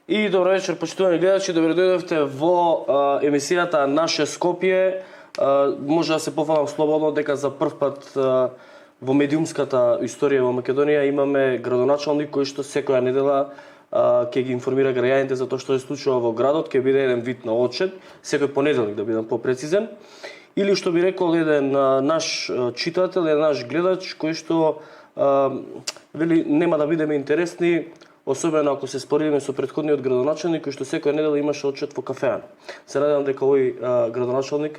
И добро вечер, почитувани гледачи, добро дојдовте во емисијата Наше Скопје. Може да се пофалам слободно дека за прв пат во медиумската историја во Македонија имаме градоначалник кој што секоја недела ќе ги информира граѓаните за тоа што се случува во градот, ќе биде еден вид на отчет, секој понеделник да бидам попрецизен. Или што би рекол еден наш читател, еден наш гледач кој што вели нема да бидеме интересни, особено ако се споредиме со претходниот градоначалник кој што секоја недела имаше отчет во кафеана. Се надевам дека овој градоначалник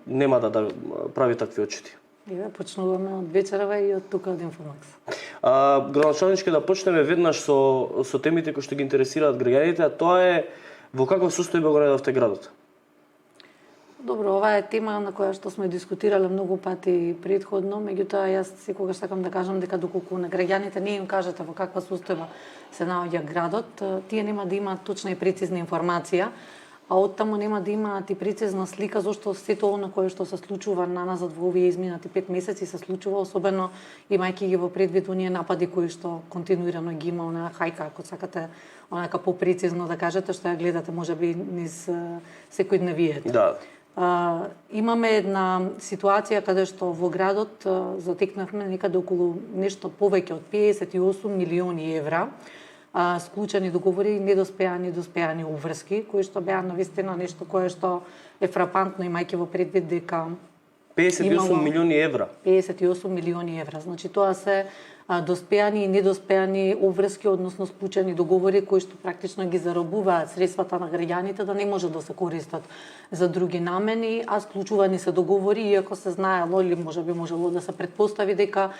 нема да прави такви отчети. Еве почнуваме од вечерава и од тука од Информакс. Градоначалничке да почнеме веднаш со темите кои што ги интересираат граѓаните, а тоа е во каква состојба го најдовте градот? Добро, ова е тема на која што сме дискутирале многу пати претходно, меѓутоа јас секогаш сакам да кажам дека доколку на граѓаните не им кажете во каква состојба се наоѓа градот, тие нема да имаат точна и прецизна информација, а оттаму нема да имаат и прецизна слика зашто сето она кое што се случува наназад во овие изминати 5 месеци се случува, особено имајќи ги во предвид оние напади кои што континуирано ги има, онаа хајка, ако сакате онака попрецизно да кажете, што ја гледате можеби низ секојдневието. Да. Имаме една ситуација каде што во градот затекнавме некаде околу нешто повеќе од 58 милиони евра склучени договори и недоспеани обврски, кои што беа навистина нешто кое што е фрапантно имајќи во предвид дека 58 милиони евра. 58 милиони евра. Значи тоа се доспеани и недоспеани обврски, односно склучени договори кои што практично ги заробуваат средствата на граѓаните да не може да се користат за други намени, а склучувани се договори иако се знаело или можеби можело да се предпостави дека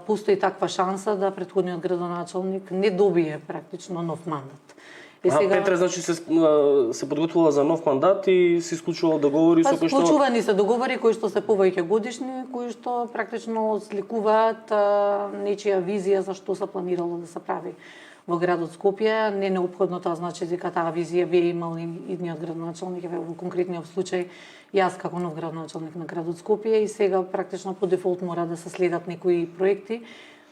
постои таква шанса да претходниот градоначалник не добие практично нов мандат. Петре, значи се подготвува за нов мандат и се исклучува договори со кои што... Склучувани се договори кои што се повеќе годишни, кои што практично сликуваат нечија визија за што се планирало да се прави во градот Скопје. Не неопходно тоа значи дека таа визија би имал и идниот градоначалник, во конкретниот случај јас како нов градоначалник на градот Скопје и сега практично по дефолт мора да се следат некои проекти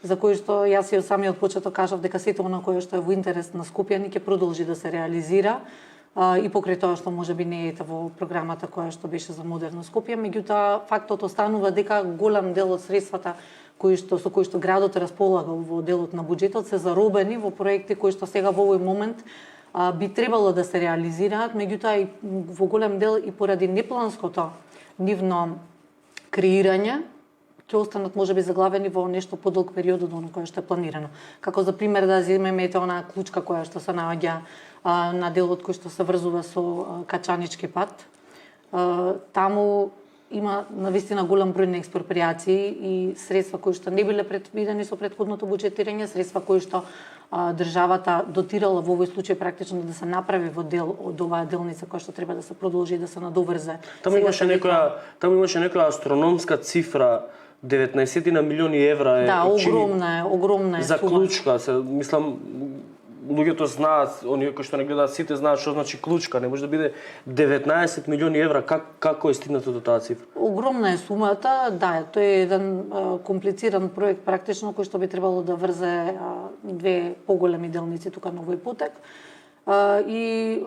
за кои што јас и од самиот почеток кажав дека сето она кое што е во интерес на Скопјани ќе продолжи да се реализира и покрај тоа што можеби не е во програмата која што беше за модерно Скопје, меѓутоа фактот останува дека голем дел од средствата со кои што градот располага во делот на буџетот се заробени во проекти кои што сега во овој момент би требало да се реализираат, меѓутоа и во голем дел и поради непланското нивно креирање ќе останат можеби заглавени во нешто подолг период од оно кое што е планирано. Како за пример да земеме онаа клучка која што се наоѓа на делот кој што се врзува со Качанички пат. Таму има навистина голем број на експроприации и средства кои што не биле предвидени со претходното буџетирање, средства кои што државата дотирала во овој случај практично да се направи во дел од оваа делница која што треба да се продолжи и да се надоврзе. Таму имаше некоја астрономска цифра, 19 милиони евра е. Да, огромна е за клучка, мислам луѓето знаат, оние кои што не гледаат сите знаат што значи клучка, не може да биде 19 милиони евра, како е стигнато до таа цифра? Огромна е сумата, да, тој е еден комплициран проект практично кој што би требало да врзе две поголеми делници тука на овој потек. И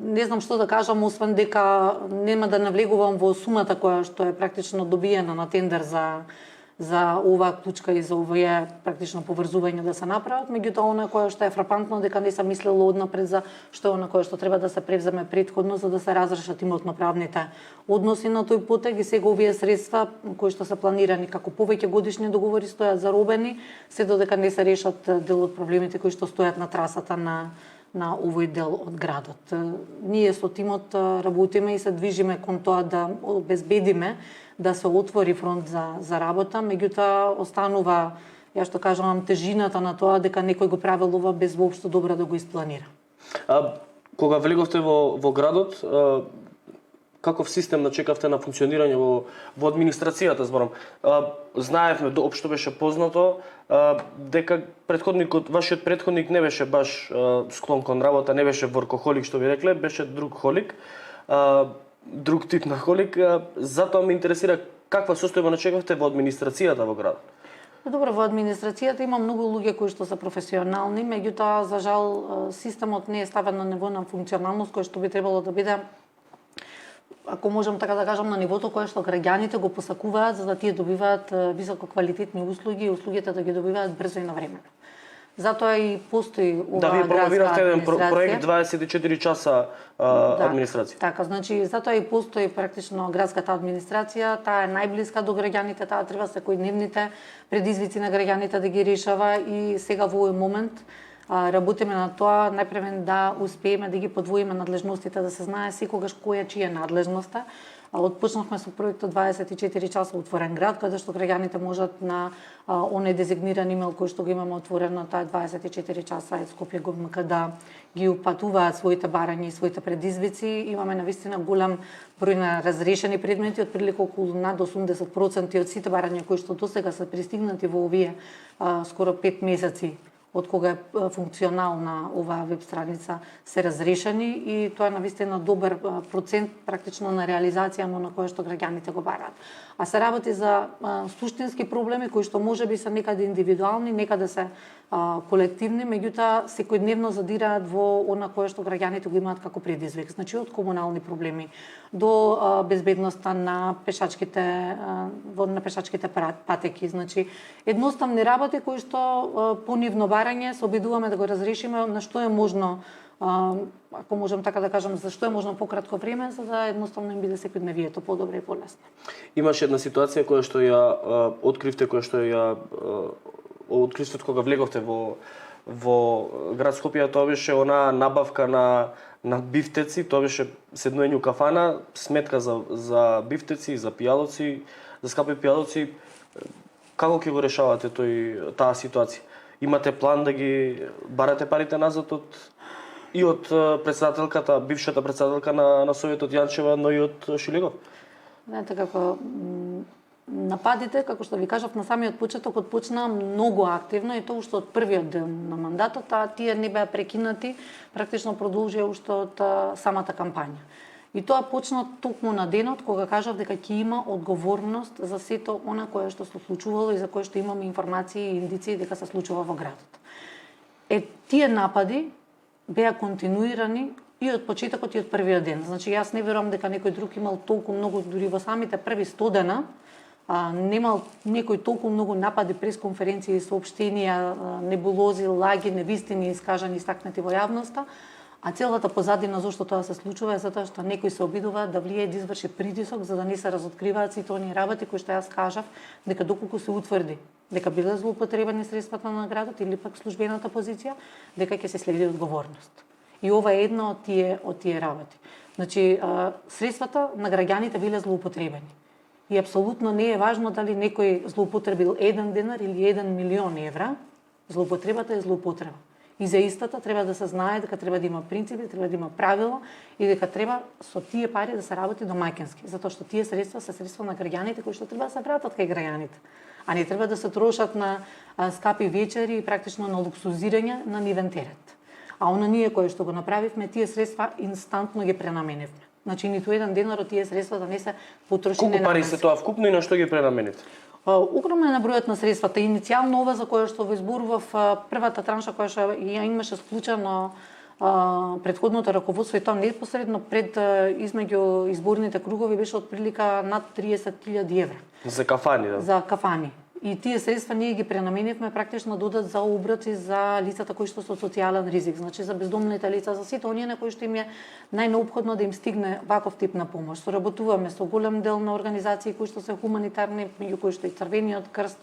не знам што да кажам, освен дека нема да навлегувам во сумата која што е практично добиена на тендер за оваа клучка и за овие практично поврзување да се направат, меѓутоа она кое што е фрапантно дека не се мислело однапред за што е она кое што треба да се превземе претходно за да се разрешат имотно-правните односи на тој потек и сега овие средства кои што се планирани како повеќе годишни договори стојат заробени, се додека не се решат дел од проблемите кои што стојат на трасата на овој дел од градот. Ние со тимот работиме и се движиме кон тоа да обезбедиме да се отвори фронт за работа, меѓутоа останува, ја што кажам, тежината на тоа дека некој го правил ова без воопшто добро да го испланира. Кога влеговте во градот, каков систем начекавте на функционирање во администрацијата, зборам? Знаевме, општо беше познато, дека вашиот претходник не беше баш склон кон работа, не беше воркохолик, што ви рекле, беше друг холик, друг тип на холик. Затоа ме интересира каква состојба начекавте во администрацијата во градот? Добро, во администрацијата има многу луѓе кои што се професионални, меѓутоа за жал системот не е ставен на ниво на функционалност кој што би требало да биде, ако можам така да кажам, на нивото кое што граѓаните го посакуваат за да тие добиваат високо квалитетни услуги и услугите да ги добиваат брзо и навремено. Затоа и постои Да, оваа вие промовиравте еден администрација. проект 24 часа администрација. Така, значи затоа и постои практично градската администрација, таа е најблиска до граѓаните, таа треба секојдневните предизвици на граѓаните да ги решава и сега во овој момент работиме на тоа најпрвен да успееме да ги подвоиме надлежностите, да се знае секогаш која чија е надлежноста. Отпочнавме со проектот 24 часа отворен град, каде што граѓаните можат на оној дезигниран имејл кој што го имаме отворено, таа 24 часа Скопје ГМК да ги упатуваат своите барања и своите предизвици. Имаме навистина голем број на разрешени предмети, отприлика околу над 80% од сите барања кои што досега се пристигнати во овие скоро 5 месеци од кога е функционална оваа веб страница се разрешени и тоа е навистина добар процент практично на реализација на кое што граѓаните го бараат. А се работи за суштински проблеми кои што можеби се некаде индивидуални, некаде се колективни, меѓутоа секојдневно задираат во она кое што граѓаните го имаат како предизвик. Значи од комунални проблеми до безбедноста на пешачките патеки, значи едноставни работи кои што по нивно барање се обидуваме да го разрешиме на што е можно, ако можам така да кажам, за што е можно пократко време, за да едноставно им биде секојдневието подобро и полесно. Имаше една ситуација која што ја откривте, која што ја откривството кога влеговте во град Скопје, тоа беше она набавка на бифтеци, тоа беше седнување у кафана, сметка за бифтеци, за пијалоци, за скапи пијалоци. Како ќе го решавате таа ситуација? Имате план да ги барате парите назад и од председателката, бившата председателка на Советот Јанчева, но и од Шилегов? Знаете како нападите, како што ви кажав на самиот почеток, отпочна многу активно и тоа уште од првиот ден на мандатот, а тие не беа прекинати, практично продолжија уште од самата кампања. И тоа почна токму на денот кога кажав дека ќе има одговорност за сето она кое што се случувало и за кое што имаме информации и индиции дека се случува во градот. Тие напади беа континуирани и од почетокот и од првиот ден. Значи јас не верувам дека некој друг имал толку многу, дури во самите први 100 дена, немал некој толку многу напади, пресконференции, соопштенија, небулози, лаги, невистини искажани, истакнати во јавноста, а целата позадина зашто тоа се случува е затоа што некој се обидува да влие да изврши притисок за да не се разоткриваат сите оние работи кои што јас кажав дека доколку се утврди дека биле злоупотребени средствата на градот или пак службената позиција, дека ќе се следи одговорност. И ова е една од тие работи. Значи, средствата на граѓаните биле злоупотребени. И апсолутно не е важно дали некој злоупотребил 1 денар или 1 милион евра, злоупотребата е злоупотреба. И за истата треба да се знае дека треба да има принципи, треба да има правила и дека треба со тие пари да се работи домаќински, затоа што тие средства се средства на граѓаните кои што треба да се вратат кај граѓаните, а не треба да се трошат на скапи вечери и практично на луксузирање на нивен терет. А она ние кои што го направивме, тие средства инстантно ги пренаменивме. Значи ниту еден денар од тие средства да не се потрошени. Колку пари се тоа вкупно и на што ги пренамените? Огромен е бројот на средствата. Иницијално ова за кое што во изборував првата транша која што ја имаше склучено претходното раководство и тоа непосредно пред измеѓу изборните кругови беше отприлика над 30.000 евра. За кафани, да? За кафани. И тие средства ние ги пренаменивме практично додат за обрати за лицата кои што се од социјален ризик, значи за бездомните лица, за сите оние на кои што им е најнеопходно да им стигне ваков тип на помош. Соработуваме со голем дел на организации кои што се хуманитарни, меѓу кои што и Црвениот крст,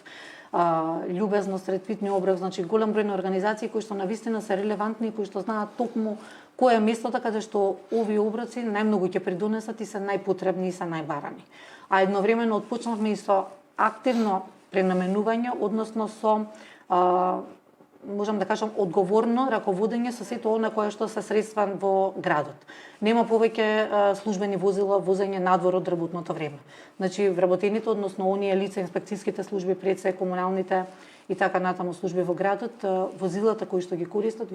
Љубезност, Средпитни оброк, значи голем број на организации кои што навистина се релевантни и кои што знаат токму кое е местото каде што овие оброци најмногу ќе придонесат и се најпотребни и се најбарани. А едновремено отпочнавме и со активно пренаменување, односно со можам да кажам одговорно раководење со сето она кое што се средства во градот. Нема повеќе службени возила возење надвор од работното време. Значи вработените, односно оние лица, инспекцијските служби, пред се комуналните и така натаму служби во градот, возилата кои што ги користат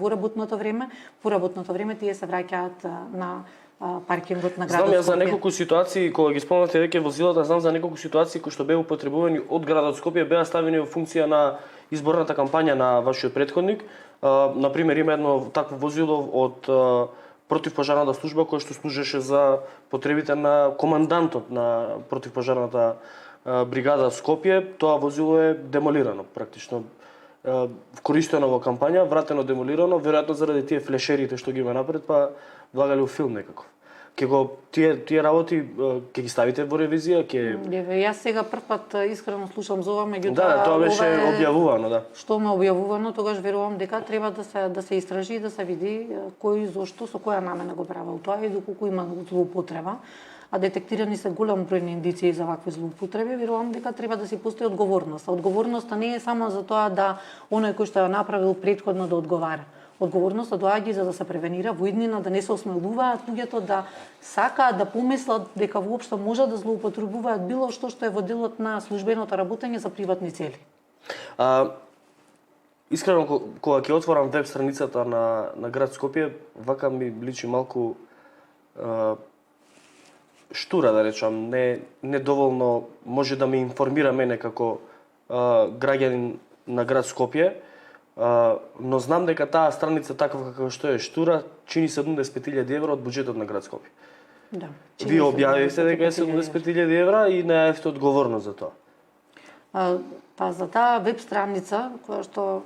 во работното време, по работното време тие се враќаат на паркингот на градот Знам ја за Скопје. неколку ситуации кога ги спомнавте веќе возилата, знам за неколку ситуации кои што беа употребувани од градот Скопје, беа ставени во функција на изборната кампања на вашиот претходник. Например, има едно такво возило од противпожарната служба која што служеше за потребите на командантот на противпожарната бригада Скопје. Тоа возило е демолирано практично. Користено во кампања, вратено демолирано, веројатно заради тие флешерите што ги има напред, па влагале у филм некако. Тие работи ќе ги ставите во ревизија, Јас сега првпат искрено слушам за ова, меѓутоа Да, тоа беше објавувано, да. Што ме објавувано, тогаш верувам дека треба да се истражи и да се види кој зошто со која намена го правел тоа и доколку има злоупотреба. А детектирани се голем број на индиции за вакви злоупотреби, верувам дека треба да си постои одговорност. Одговорноста не е само за тоа да оној кој што ја направил претходно да одговара. Одговорноста доаѓа за да се превенира во иднина, да не се осмелуваат луѓето да сакаат да помислат дека воопшто може да злоупотребуваат било што е во делот на службеното работење за приватни цели. Искрено, кога ќе отворам веб страницата на град Скопје, вака ми личи малку штура, да речам, не доволно може да ме информира мене како граѓанин на град Скопје, но знам дека таа страница таква како што е штура, чини 75.000 евра од буџетот на град Скопје. Да. Вие објавивте дека е 75.000 евра и најавте одговорност за тоа. Па за таа веб страница, која што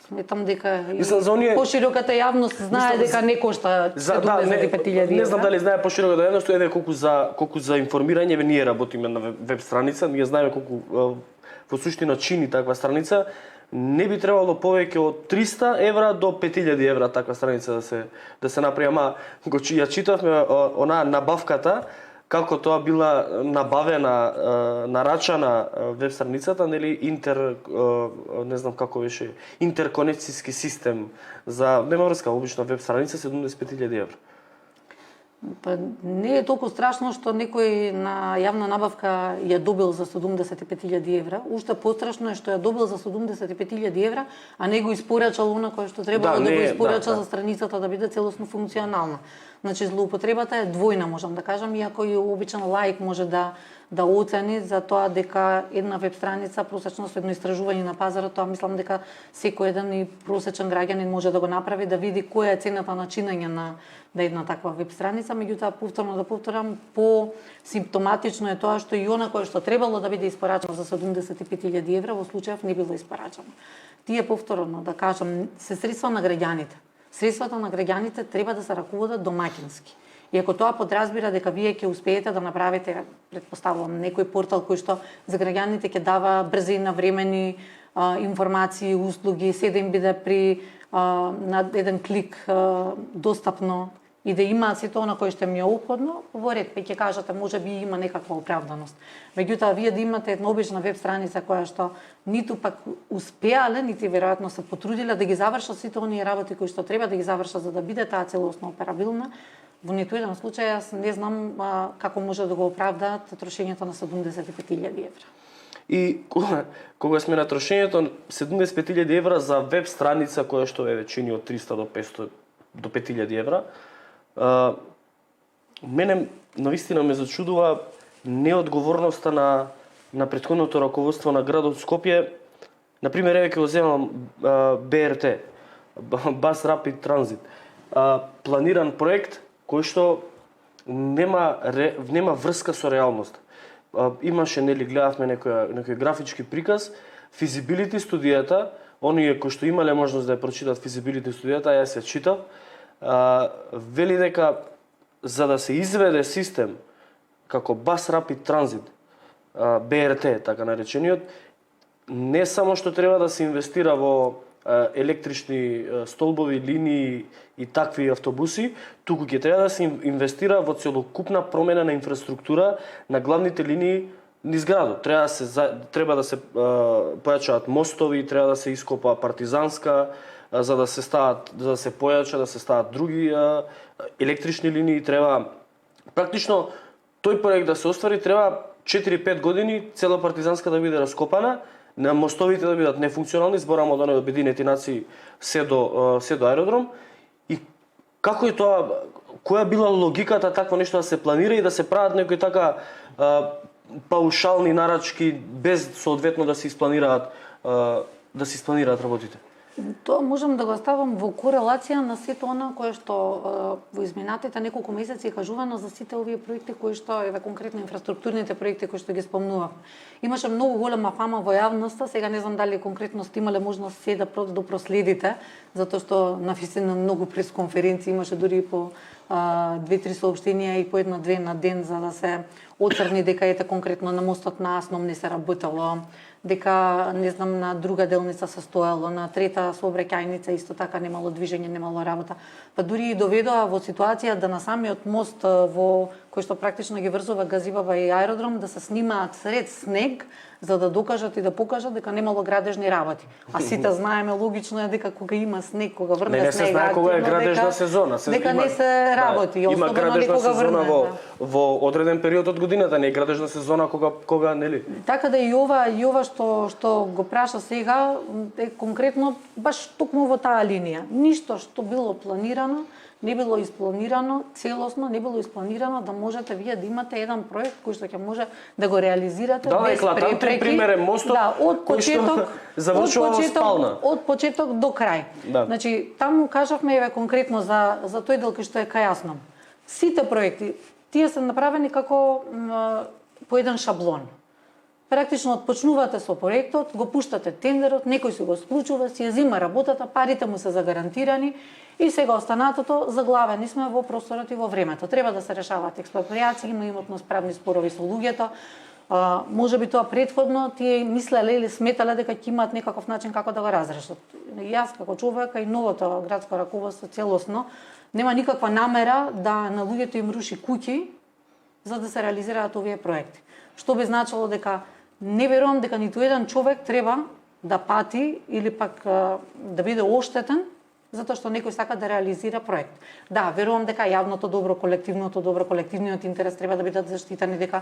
сметам дека за оние пошироката јавност знае дека не кошта 75.000 евра. Не знам дали знае пошироката јавност, еве колку за информирање, ние работиме на веб страница, ние знаеме колку во суштина чини таква страница. Не би требало повеќе од 300 евра до 5.000 евра таква страница да се направи, ама ја читавме онаа набавката, како тоа била набавена, нарачана веб страницата, нели не знам како беше, интерконекцијски систем за нема врска, обично веб страница 75.000 евра. Па не е толку страшно што некој на јавна набавка ја добил за 75.000 евра. Уште пострашно е што ја добил за 75.000 евра, а не го испорачал она кој што требало да го испорача за страницата да биде целосно функционална. Значи злоупотребата е двојна, можам да кажам, иако и обичен лаик може да оцени за тоа дека една веб страница просечно со едно истражување на пазарот, тоа мислам дека секој еден и просечен граѓанин може да го направи, да види која е цената на чинење на една таква веб страница, меѓутоа повторам, по-симптоматично е тоа што и она кој што требало да биде испорачено за 75.000 евра во случајов не било испорачено. Тие повторно да кажам се средства на граѓаните. Средствата на граѓаните треба да се ракуваат домаќински. И ако тоа подразбира дека вие ќе успеете да направите, предпоставувам, некој портал кој што за граѓаните ќе дава брзи и навремени информации, услуги, се да им биде на еден клик достапно и да има сето она кое што ми е неопходно, во ред, ќе кажете можеби има некаква оправданост. Меѓутоа вие да имате една обична веб страница која што ниту пак успеале, нити веројатно се потрудиле да ги завршат сите оние работи кои што треба да ги завршат за да биде таа целосно операбилна, во ниту еден случај јас не знам како може да го оправдаат трошењето на 75.000 евра. И кога сме на трошењето 75.000 евра за веб страница која што е чини од 300 до 500 до 5.000 евра, мене навистина ме зачудува неодговорноста на претходното раководство на градот Скопје. Например, еве ќе го земам БРТ, Bus Rapid Transit, планиран проект кој што нема врска со реалноста. Имаше, нели, гледавме некој графички приказ, физибилити студијата, оние кои што имале можност да ја прочитат физибилити студијата, јас ја читав, вели дека за да се изведе систем како Bus Rapid Transit, БРТ, така наречениот, не само што треба да се инвестира во електрични столбови, линии и такви автобуси, туку ќе треба да се инвестира во целокупна промена на инфраструктура на главните линии низ градот. Треба да се појачаат мостови, треба да се ископа партизанска, за да се појача, да се стават други електрични линии, треба практично тој проект да се оствари, треба 4-5 години цела партизанска да биде раскопана, на мостовите да бидат нефункционални, зборам од оние Обединети нации се до аеродром. И како е тоа, која била логиката такво нешто да се планира и да се прават некои така паушални нарачки без соодветно да се испланираат работите? Тоа можам да го ставам во корелација на сето она кое што во изминатите неколку месеци е кажувано за сите овие проекти кои што еве конкретно инфраструктурните проекти кои што ги спомнував. Имаше многу голема фама во јавноста, сега не знам дали конкретно сте имале можност се да проследите, затоа што навистина многу пресконференции имаше дури и по 2-3 соопштенија и по една-две на ден за да се оцрни дека ете конкретно на мостот на Асном не се работело, дека не знам на друга делница се стоело, на трета сообраќајница исто така немало движење, немало работа. Па дури и доведоа во ситуација да на самиот мост во кој што практично ги врзува Газибаба и аеродром да се снимаат сред снег за да докажат и да покажат дека немало градежни работи. А сите знаеме логично е дека кога има снег, кога врне снег, не се знае кога е градежна сезона, дека не се работи, има градежна сезона врне, во одреден период од годината, не е градежна сезона кога нели. Така да и ова што го праша сега е конкретно баш токму во таа линија. Ништо што било планирано не било испланирано целосно, не било испланирано да можете вие да имате еден проект кој што ќе може да го реализирате без препреки. Пример е мостот, од почеток завршува во спална. Од почеток до крај. Да. Значи, таму кажавме еве конкретно за тој дел кој што е кај Асном. Сите проекти тие се направени како по еден шаблон. Практично отпочнувате со проектот, го пуштате тендерот, некој се го склучува, си ја зима работата, парите му се загарантирани и сега останатото заглавени сме во просторот и во времето. Треба да се решаваат експроприации, има имотно-справни спорови со луѓето. Може би тоа предходно тие мислеле или сметале дека ќе имаат некаков начин како да го разрешат. Јас како човек и новото градско раководство целосно нема никаква намера да на луѓето им руши куќи за да се реализираат овие проекти. Што би значило дека не верувам дека ниту еден човек треба да пати или пак да биде оштетен затоа што некој сака да реализира проект. Да, верувам дека јавното добро, колективниот интерес треба да бидат заштитени, дека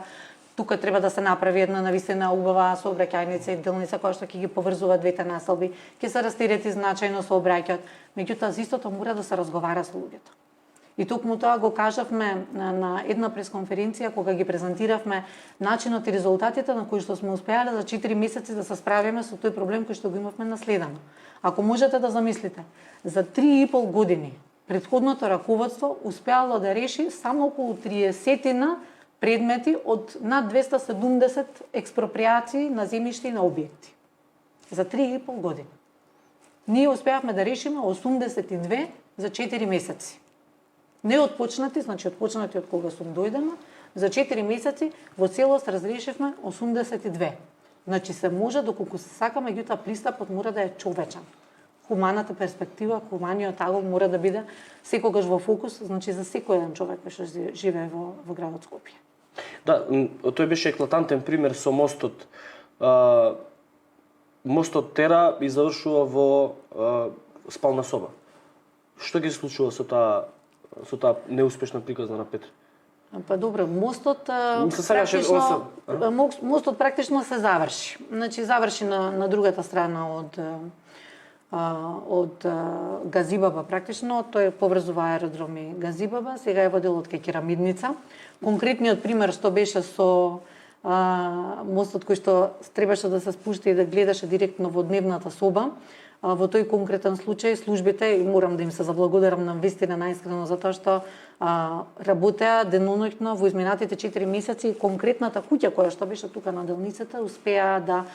тука треба да се направи една навистина убава сообраќајница и делница која што ќе ги поврзува двете населби, ќе се растирети значајно сообраќајот, меѓутоа за истото мора да се разговара со луѓето. И токму тоа го кажавме на една пресконференција кога ги презентиравме начинот и резултатите на кои што сме успеале за 4 месеци да се справиме со тој проблем кој што го имавме наследено. Ако можете да замислите, за 3,5 години претходното раководство успеало да реши само околу 30 предмети од над 270 експроприации на земјишта и на објекти. За 3,5 години. Ние успеавме да решиме 82 за 4 месеци. Не отпочнати, значи отпочнати од кога сум дојдена, за 4 месеци во целост разрешивме 82. Значи се може доколку се сака, меѓутоа пристапот мора да е човечен. Хуманата перспектива, хуманиот агол мора да биде секогаш во фокус, значи за секој еден човек кој што живее во градот Скопје. Да, тој беше еклатантен пример со мостот. Мостот тера и завршува во спална соба. Што ги случува со таа неуспешна приказна на Петр? Па добро, мостот практично се заврши. Значи заврши на другата страна од Газибаба практично, тој поврзува аеродром и Газибаба, сега е во делот кај Керамидница. Конкретниот пример што беше со мостот кој што требаше да се спушти и да гледаше директно во дневната соба, во тој конкретен случај службите, и морам да им се заблагодарам на вистина најискрено затоа што работеа деноноќно во изминатите 4 месеци и конкретната куќа која што беше тука на делницата успеа да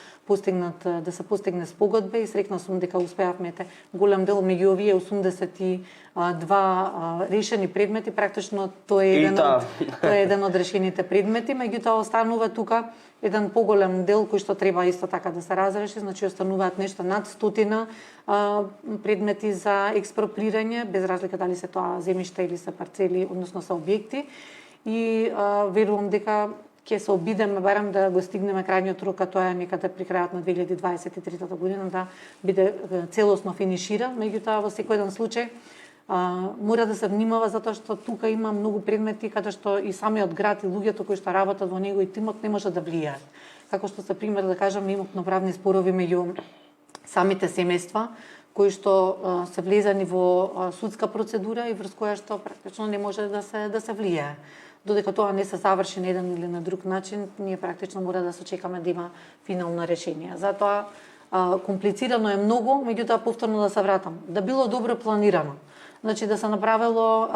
се постигне спогодба и среќна сум дека успеавме голем дел меѓу овие 82 решени предмети, практично тоа е еден од решените предмети, меѓутоа останува тука еден поголем дел кој што треба исто така да се разреши, значи остануваат нешто над 100 предмети за експроприрање, без разлика дали се тоа земјишта или се парцели, односно се објекти. И верувам дека ќе се обидеме барем да го стигнеме крајниот рок, а тоа е некаде при крајот на 2023 година да биде целосно финиширан, меѓутоа во секој еден случај мора да се внимава затоа што тука има многу предмети каде што и самиот град и луѓето кои што работат во него и тимот не може да влијаат. Како што се пример да кажам имотно-правни спорови меѓу самите семејства кои што се влезани во судска процедура и врз која што практично не може да се влијае. Додека тоа не се заврши на еден или на друг начин, ние практично мора да се чекаме да има финално решение. Затоа комплицирано е многу, меѓутоа повторно да се вратам. Да било добро планирано. Значи да се направило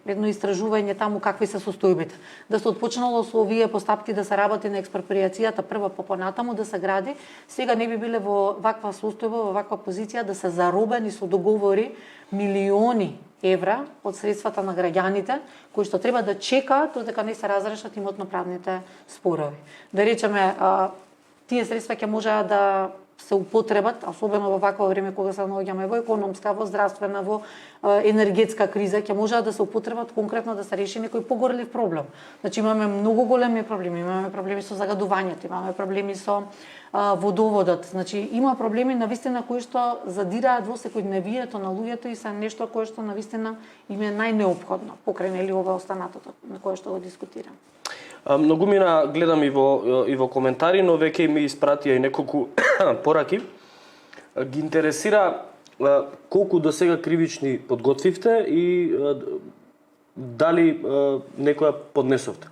едно истражување таму какви се состојбите. Да се отпочнало со овие постапки да се работи на експроприацијата прва по понатаму да се гради, сега не би биле во ваква состојба, во ваква позиција да се заробени со договори милиони евра од средствата на граѓаните кои што треба да чекаат додека не се разрешат имотно-правните спорови. Да речеме, тие средства ќе можеа да се употребат, особено во вакво време кога се наоѓаме во економска, во здравствена, во енергетска криза, ќе можеа да се употребат конкретно да се реши некој погорлив проблем. Значи имаме многу големи проблеми, имаме проблеми со загадувањето, имаме проблеми со водоводот. Значи има проблеми навистина кои што задираат во секојдневието на луѓето и се нешто кое што навистина им е најнеопходно, покрај нели ова останатото на кое што го дискутирам. Многумина гледам и во коментари, но веќе ми испратија и неколку пораки. Ги интересира колку до сега кривични подготвивте и дали некоја поднесовте?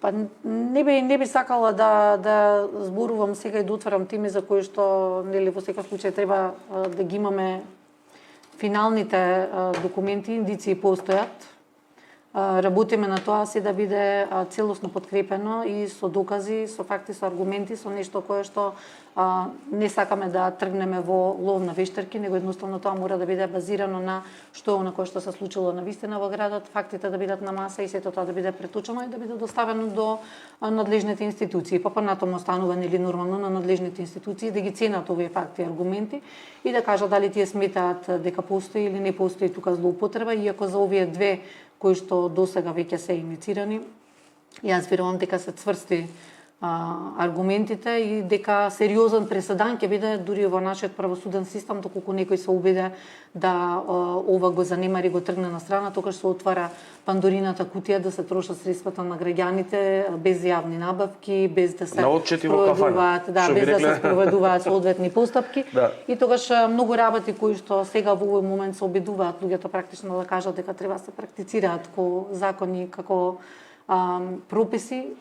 Па не би сакала да зборувам сега и да отварам теми за кои што нели во секој случај треба да ги имаме финалните документи, индиции постојат. Работиме на тоа се да биде целосно подкрепено и со докази, со факти, со аргументи, со нешто кое што не сакаме да тргнеме во лов на вештерки, него едноставно тоа мора да биде базирано на што е она кое што се случило навистина во градот, фактите да бидат на маса и сето тоа да биде преточено и да биде доставено до надлежните институции. Па понатаму останува нели нормално на надлежните институции да ги ценат овие факти и аргументи и да кажат дали тие сметаат дека постои или не постои тука злоупотреба, иако за овие две кои што досега веќе се инициирани. Јас верувам дека се цврсти аргументите и дека сериозен преседан ќе биде дури во нашиот правосуден систем, доколку некој се убеде да ова го занемари, го тргне на страна, тогаш се отвара пандорината кутија да се трошат средствата на граѓаните без јавни набавки, без да се проведуваат, без да се спроведуваат соодветни постапки. И тогаш многу работи кои што сега во овој момент се обидуваат луѓето практично да кажат дека треба да се практицираат како закони, како прописи,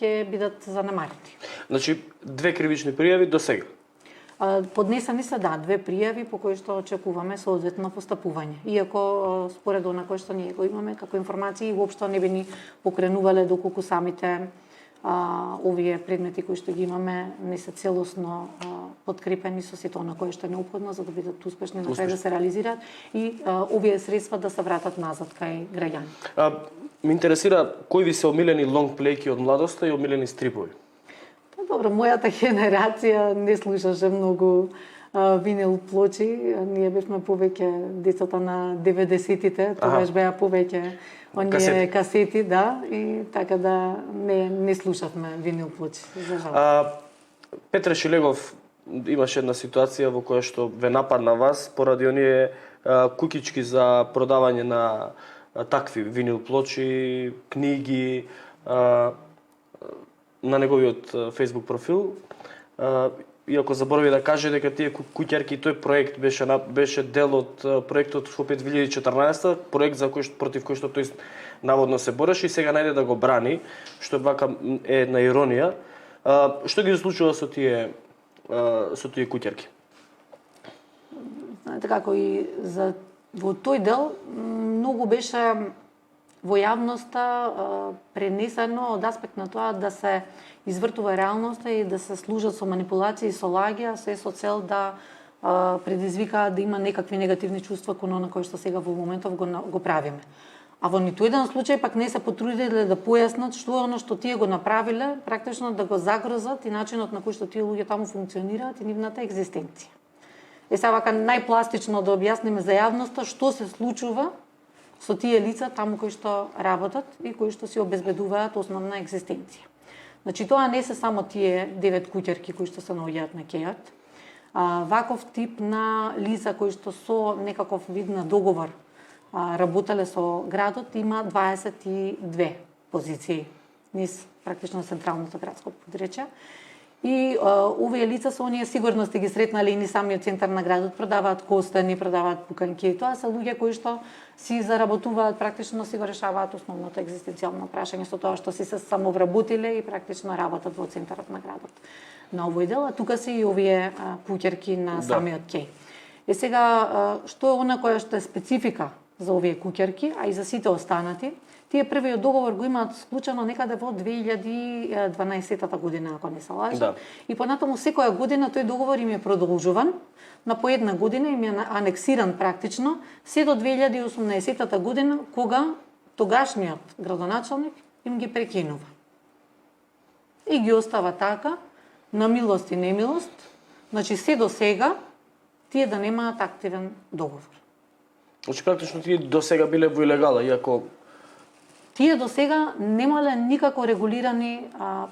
ќе бидат занемарени. Значи, 2 кривични пријави до сега? Поднесени се, две пријави по кои што очекуваме соодветно постапување. Иако според она кој што ние го имаме како информации, уопшто не би ни покренувале доколку самите овие предмети кои што ги имаме не се целосно подкрепени со сето она кое што е неопходно за да бидат успешни на крај да се реализираат и овие средства да се вратат назад кај граѓани. Ме интересира кои ви се омилени лонгплејки од младоста и омилени стрипови? Добро, мојата генерација не слушаше многу винил плочи. Ние бевме повеќе децата на 90-тите, тогаш беа повеќе оние касети, да, и така да не слушавме винил плочи, за жал. Петре Шилегов имаше една ситуација во која што ве нападна вас поради оние кукички за продавање на такви винил плочи, книги на неговиот Facebook профил. Иако заборави да каже дека тие куќарки, тој проект беше дел од проектот Скопје 2014, проект за против кој што тој наводно се бореше и сега најде да го брани, што вака е една иронија. Што ги случува со тие куќарки? Знаете како и во тој дел многу беше во јавноста пренесено од аспект на тоа да се извртува реалноста и да се служат со манипулации и со лагија, се со цел да предизвикаат да има некакви негативни чувства кон она кој што сега во моментов го правиме. А во ниту еден случај пак не се потрудиле да појаснат што е оно што тие го направиле, практично да го загрозат и начинот на кој што тие луѓе таму функционираат и нивната екзистенција. Сега вака најпластично да објасниме за јавноста што се случува со тие лица таму кои што работат и кои што си обезбедуваат основна екзистенција. Значи тоа не се само тие 9 куќарки кои што се наоѓаат на кејот. Ваков тип на лица кои што со некаков вид на договор работеле со градот има 22 позиции низ практично централното градско подречје. И овие лица се оние сигурно сте ги сретнале и ни самиот центар на градот, продаваат костани, продаваат пуканки. Тоа се луѓе кои што си заработуваат, практично си го решаваат основното екзистенцијално прашање со тоа што си се самовработиле и практично работат во центарот на градот. На овој дел, а тука се и овие куќерки на самиот кеј. Е сега, што е она која што е специфика за овие куќерки, а и за сите останати? Тие првиот договор го имаат склучено некаде во 2012 година, ако не се лажам. Да. И понатаму секоја година тој договор им е продолжуван, на по една година им е анексиран практично, се до 2018 година, кога тогашниот градоначалник им ги прекинува. И ги остава така, на милост и немилост, значи се до сега, тие да немаат активен договор. Значи практично тие до сега биле во илегала, иако Тие до сега немале никако регулирани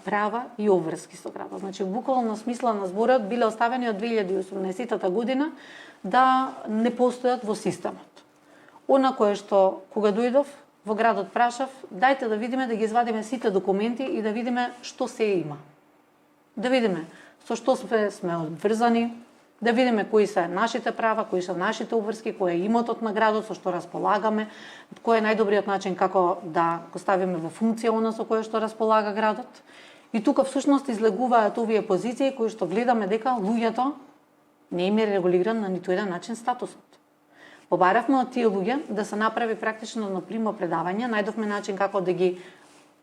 права и обврски со градот. Значи, буквално смисла на зборот биле оставени од 2018 година да не постојат во системот. Она кое што, кога дојдов во градот, прашав, дајте да видиме, да ги извадиме сите документи и да видиме што се има. Да видиме со што сме обврзани, да видиме кои се нашите права, кои се нашите обврски, кој е имотот на градот, со што располагаме, кој е најдобриот начин како да го ставиме во функција она со кое што располага градот. И тука всушност излегуваат овие позиции кои што гледаме дека луѓето не им е регулиран на ниту еден начин статусот. Побаравме од тие луѓе да се направи практично на примо предавање, најдовме начин како да ги,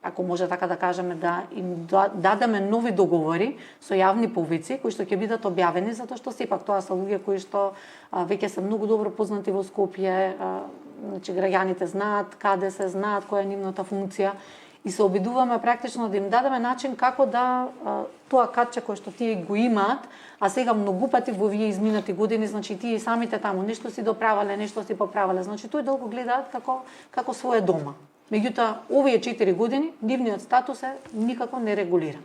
ако може така да кажеме, да им дадеме нови договори со јавни повици кои што ќе бидат објавени, затоа што сепак тоа се луѓе кои што веќе се многу добро познати во Скопје, значи граѓаните знаат каде се, знаат која е нивната функција и се обидуваме практично да им дадеме начин како да тоа катче кое што тие го имаат, а сега многу пати во овие изминати години, значи тие самите таму нешто си доправале, нешто си поправале, значи тој долго гледаат како своје дома. Меѓутоа, овие 4 години, нивниот статус е никако не регулиран.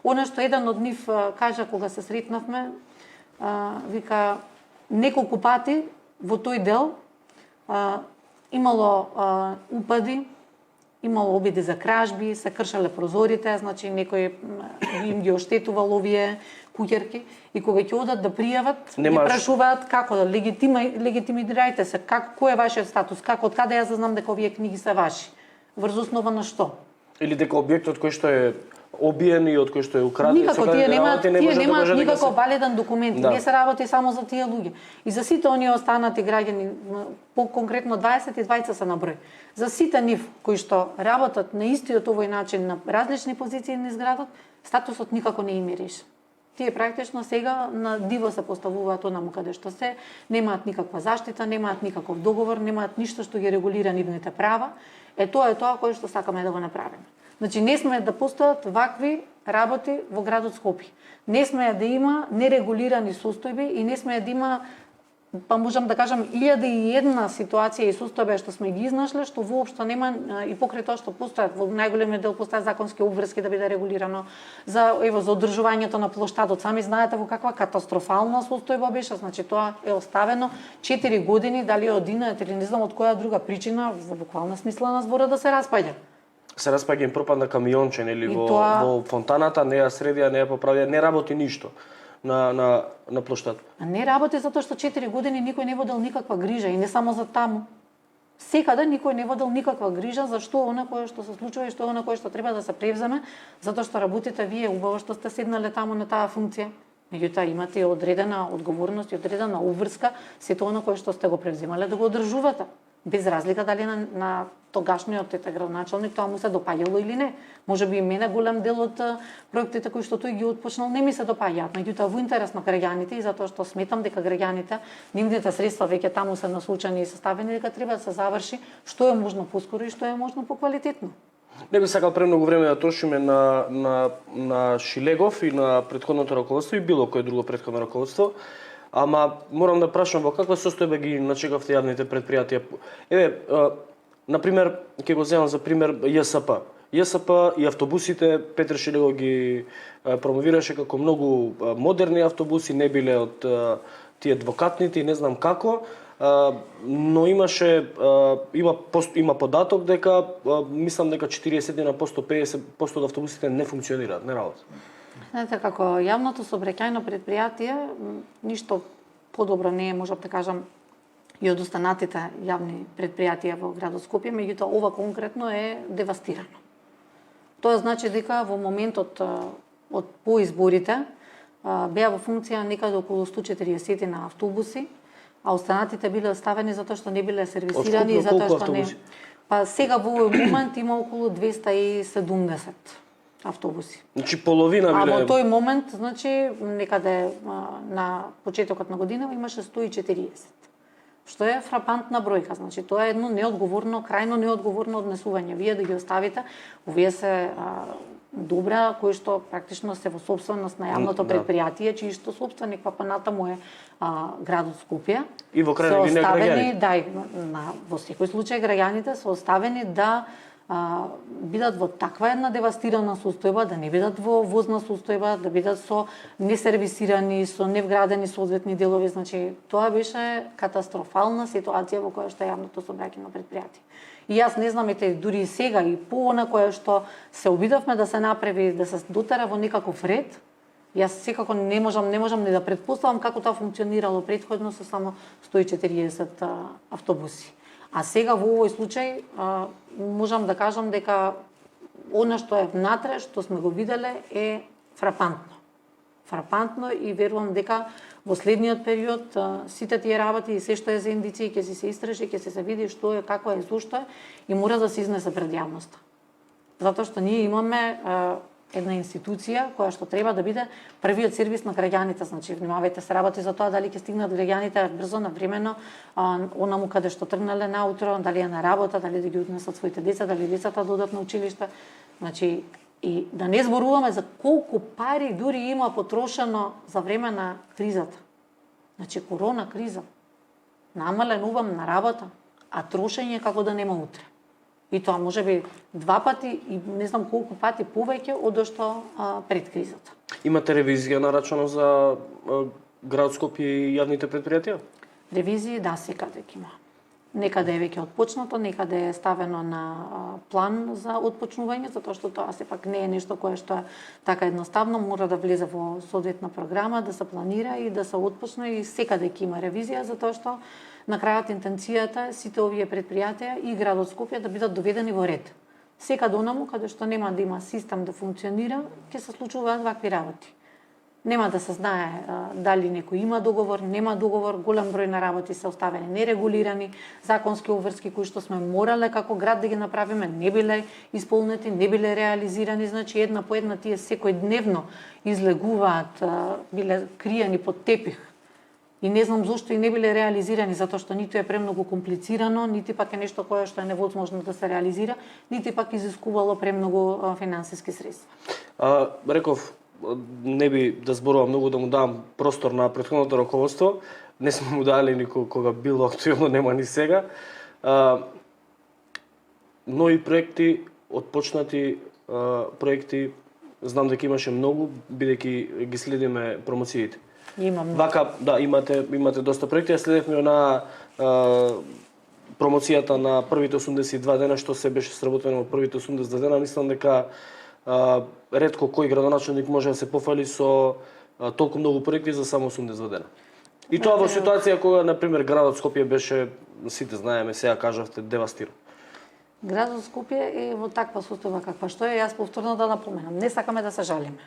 Она што еден од нив кажа кога се сретнавме, вика, неколку пати во тој дел имало упади, имало обиди за кражби, се кршеле прозорите, значи некој им ги оштетувал овие куќерки и кога ќе одат да пријават, ги прашуваат како да легитимирајте се, кој е вашиот статус, како, од каде јас знам дека овие книги се ваши, врз основа на што? Или дека објектот кој што е обиен и од кој што е украден, никако тие немаат никако се валиден документ, не се работи само за тие луѓе. И за сите оние останати граѓани, по конкретно 22 се на број. За сите нив кои што работат на истиот овој начин на различни позиции на изградот, статусот никако не им е решен. Тие практично сега на диво се поставуваат онаму каде што се, немаат никаква заштита, немаат никаков договор, немаат ништо што ги регулира нивните права. Тоа е тоа кое што сакаме да го направиме. Значи не сме да постојат вакви работи во градот Скопје. Не сме да има нерегулирани состојби и не сме да има, па можам да кажам, 1001 ситуација и состојби што сме ги изнашле, што воопшто нема и покрај тоа што постојат во најголемиот дел постојат законски обврски да биде регулирано за за одржувањето на плоштадот. Сами знаете во каква катастрофална состојба беше, значи тоа е оставено 4 години, дали од инат или не знам од која друга причина, во буквална смисла на збора да се распаѓа. Се распаѓа им пропадна камионче или во фонтаната, не ја средија, не ја поправија, не работи ништо на плоштад. Не работи затоа што 4 години никој не водел никаква грижа и не само за таму. Секаде никој не водел никаква грижа за што она кое што се случува и што она кое што треба да се превземе, затоа што работите вие убаво што сте седнале таму на таа функција. Меѓутоа имате одредена одговорност и одредена обврска сето она кое што сте го превземале да го одржувате. Без разлика дали на тогашниот градоначалник тоа му се допаѓало или не. Може би и мене голем дел од проектите кои што тој ги отпочнал не ми се допаѓаат, меѓутоа во интерес на граѓаните и затоа што сметам дека граѓаните, нивните средства веќе таму се насочени и составени, дека треба да се заврши што е можно поскоро и што е можно поквалитетно. Не би сакал премногу време да трошиме на Шилегов и на претходното раководство и било кое друго претходно раководство. Ама морам да прашам во каква состојба ги начекавте јавните претпријатија? На пример, ќе го земам за пример ЈСП. ЈСП и автобусите Петер Шилегов ги промовираше како многу модерни автобуси, не биле од тие двокатните и не знам како, но има податок дека мислам дека 40%, 50% од автобусите не функционираат, не работат. Знаете, како јавното сообраќајно предпријатие, ништо подобро не е, можам да кажам, и од останатите јавни предпријатија во градот Скопје, меѓутоа ова конкретно е девастирано. Тоа значи дека во моментот од по изборите беа во функција некаде околу 140 на автобуси, а останатите биле оставени затоа што не биле сервисирани и затоа што не. Па сега во овој момент има околу 270 автобуси. Значи половина биле. А во тој момент, значи некаде на почетокот на година имаше 140. Што е фрапантна бројка, значи тоа е едно неодговорно, крајно неодговорно однесување. Вие да ги оставите, овие се добра кои што практично се во собственост на јавното предпријатие, чиј што собственик па понатаму е градот Скопје. И во крајна линија граѓаните. Да, во секој случај граѓаните се оставени да бидат во таква една девастирана состојба, да не бидат во возна состојба, да бидат со несервисирани, со невградени соодветни делови. Значи, тоа беше катастрофална ситуација во која што е јавното сообраќајно предпријатие. И јас не знам, дури и сега и по она која што се обидовме да се направи, да се дотера во некаков ред, јас секако не можам ни да претпоставам како тоа функционирало претходно со само 140 автобуси. А сега во овој случај можам да кажам дека она што е внатре, што сме го виделе е фрапантно. Фрапантно и верувам дека во следниот период сите тие работи и се што е за индици ќе се истражи, ќе се види што е, како е, зошто е и мора да се изнесе пред јавноста. Затоа што ние имаме една институција која што треба да биде првиот сервис на граѓаните, значи внимавајте се работи за тоа дали ќе стигнат граѓаните брзо, навремено, онаму каде што тргнале наутро, дали е на работа, дали да ги однесат своите деца, дали децата да одат на училиште. Значи и да не зборуваме за колку пари дури има потрошено за време на кризата. Значи корона криза. Намален убам на работа, а трошење како да нема утре. И тоа може би 2 пати и не знам колку пати повеќе од што пред кризата. Имате ревизија нарачано за град Скопје и јавните предпријатија? Ревизии, да, секаде има. Некаде е веќе отпочнато, некаде е ставено на план за отпочнување, затоа што тоа сепак не е нешто кое што е така едноставно, мора да влезе во соодветна програма, да се планира и да се отпочне и секаде ќе има ревизија, затоа што на крајот интенцијата е сите овие предпријатија и градот Скопје да бидат доведени во ред. Секаде онаму каде што нема да има систем да функционира, ќе се случуваат вакви работи. Нема да се знае дали некој има договор, нема договор, голем број на работи се оставени нерегулирани, законски обврски кои што сме морале како град да ги направиме, не биле исполнети, не биле реализирани, значи една по една тие секојдневно излегуваат, биле криени под тепих. И не знам зошто и не биле реализирани, затоа што ниту е премногу комплицирано, нити пак е нешто кое што е невозможно да се реализира, нити пак изискувало премногу финансиски средства. Реков, не би да зборувам многу, да му дам простор на претходното раководство. Не сме му дали никога кога било актуелно, нема ни сега. Нови проекти, отпочнати проекти, знам дека имаше многу, бидејќи ги следиме промоциите. Имам. Вака, да, имате доста проекти. Следевме на промоцијата на првите 82 дена, што се беше сработено во првите 82 дена. Мислам дека ретко кој градоначелник може да се пофали со толку многу проекти за само 82 дена. И тоа во ситуација кога, например, градот Скопје беше, сите знаеме, сега кажавте, девастиран. Градот Скопје е во таква состојба каква што е, јас повторно да напоменам, не сакаме да се жалиме.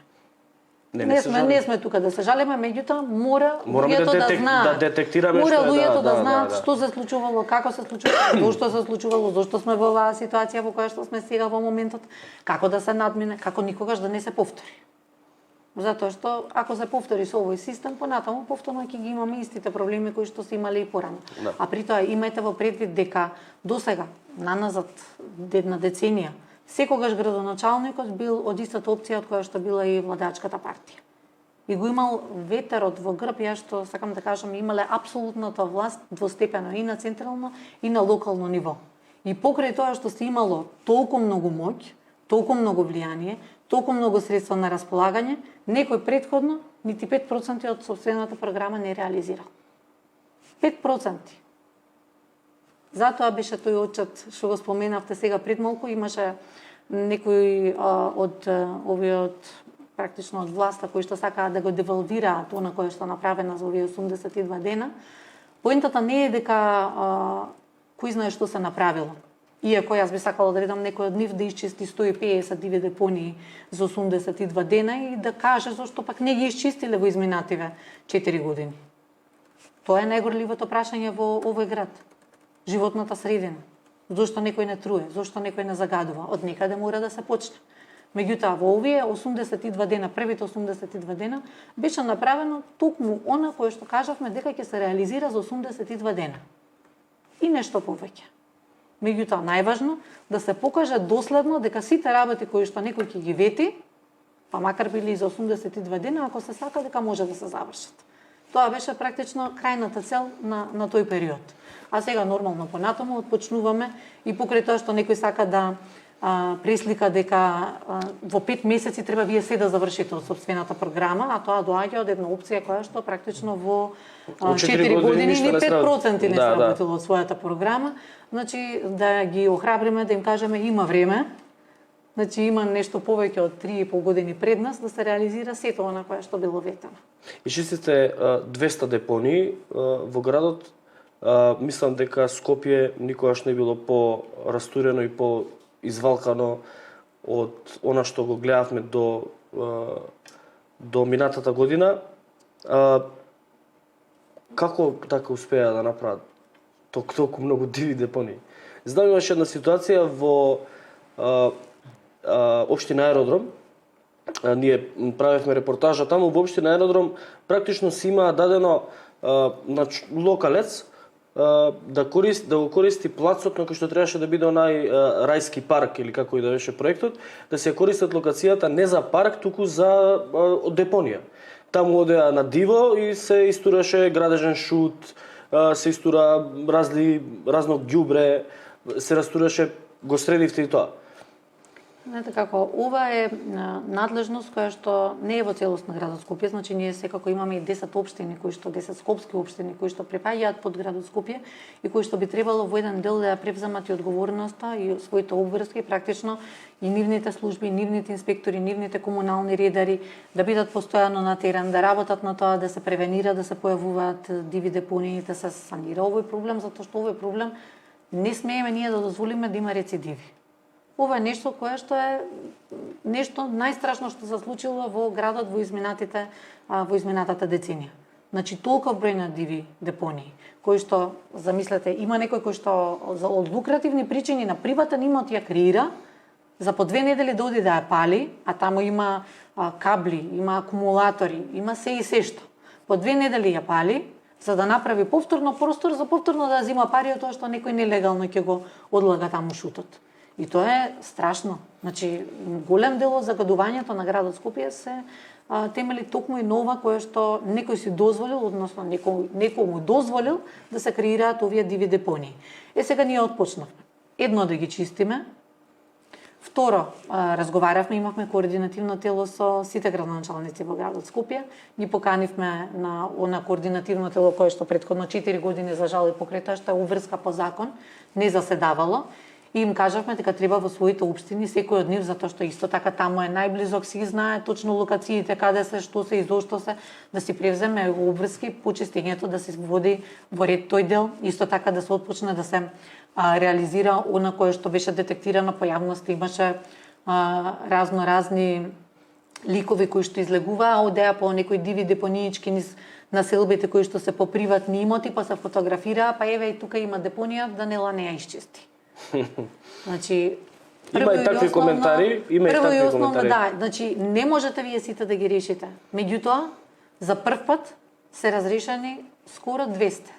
Не сме тука да се жалиме, меѓутоа мора луѓето да знаат. Да детектираме мора што е, луѓето да знаат што се случувало, како се случувало, зошто се случувало, зошто сме во оваа ситуација во која што сме сега во моментот, како да се надмине, како никогаш да не се повтори. Затоа што ако се повтори со овој систем, понатаму повторно ќе ги имаме истите проблеми кои што се имале и порано. Да. А при тоа имајте во предвид дека досега, наназад една деценија, секогаш градоначалникот бил од истата опција од која што била и владачката партија. И го имал ветерот во грб, ја што сакам да кажам, имале апсолутната власт двостепено и на централно и на локално ниво. И покрај тоа што се имало толку многу моќ, толку многу влијание, толку многу средства на располагање, некој претходно нити 5% од собствената програма не реализирал. 5%. Затоа беше тој отчет што го споменавте сега пред малку, имаше некои од овие од практично од власта кои што сакаат да го девалвираат она кое што направено за овие 82 дена. Поентата не е дека кој знае што се направило. Иако јас би сакала да видам некој од нив да исчисти 150 диви депонии за 82 дена и да каже зашто пак не ги исчистиле во изминативе 4 години. Тоа е најгорливото прашање во овој град. Животната средина. Зошто некој не труе, зошто некој не загадува, од некаде мора да се почне. Меѓутоа, во овие 82 дена, првите 82 дена, беше направено токму она кое што кажавме дека ќе се реализира за 82 дена. И нешто повеќе. Меѓутоа, најважно да се покаже доследно дека сите работи кои што некој ќе ги вети, па макар били и за 82 дена, ако се сака дека може да се завршат. Тоа беше практично крајната цел на тој период. А сега нормално понатаму отпочнуваме и покрај тоа што некој сака да преслика дека во 5 месеци треба вие се да завршите од собствената програма, а тоа доаѓа од една опција која што практично во 4 години ни 5% не сработило од својата програма. Значи да ги охрабриме, да им кажеме има време. Значи има нешто повеќе од 3,5 години пред нас да се реализира сето она кое што било ветено. И чистите 200 депонии во градот. Мислам дека Скопје никогаш не било по-растурено и по-извалкано од она што го гледавме до минатата година. Како така успеа да направат толку многу диви депонии? Знам, имаше една ситуација во општина Аеродром. Ние правевме репортажа таму, во општина Аеродром практично си има дадено на локалец да го користи плацот на кој што требаше да биде онај рајски парк или како и да беше проектот, да се користат локацијата не за парк, туку за депонија. Таму одеа на диво и се истураше градежен шут, се истура разно ѓубре, се растураше, го средивте и тоа. Знаете како, ова е надлежност која што не е во целост на градот Скопје, значи ние секако имаме и 10 општини, 10 скопски општини кои што припаѓаат под градот Скопје и кои што би требало во еден дел да ја превземат и одговорноста и своите обврски, практично и нивните служби, нивните инспектори, нивните комунални редари да бидат постојано на терен, да работат на тоа да се превенира да се појавуваат диви депонии, да се санира овој проблем, затоа што овој проблем не смееме ние да дозволиме да има рецидиви. Ова е нешто кое што е нешто најстрашно што се случило во градот во изминатата деценија. Значи толков број на диви депонии, кои што, замислете, има некој кој што од лукративни причини на приватен имот ја креира, за по 2 недели да оди да ја пали, а таму има кабли, има акумулатори, има се и се што. По 2 недели ја пали, за да направи повторно простор, за повторно да зима пари од тоа што некој нелегално ќе го одлага таму шутот. И тоа е страшно. Значи, голем дел од загадувањето на градот Скопје се темели токму и нова кое што некој си дозволил, односно некој му дозволил да се креираат овие диви депонии. Сега ние отпочнавме. Едно да ги чистиме. Второ, разговаравме, имавме координативно тело со сите градоначалници во градот Скопје. Ги поканивме на она координативно тело кое што претходно 4 години за жал и покрај тоа што е обврска по закон не заседавало. И им кажавме дека треба во своите општини секој од нив, затоа што исто така таму е најблизок, си знае точно локациите, каде се, што се и зошто се, да си превземе обврски, почистењето да се води во ред тој дел, исто така да се отпочне да се реализира она кое што беше детектирано по јавност, имаше разни ликови кои што излегуваа, одеа по некои диви депониички низ населбите кои што се по приватни имоти, па се фотографираа, па еве и тука има депонија, да не ја исчисти. Значи, има и такви коментари, да, значи не можете вие сите да ги решите. Меѓутоа, за прв пат се разрешени скоро 200.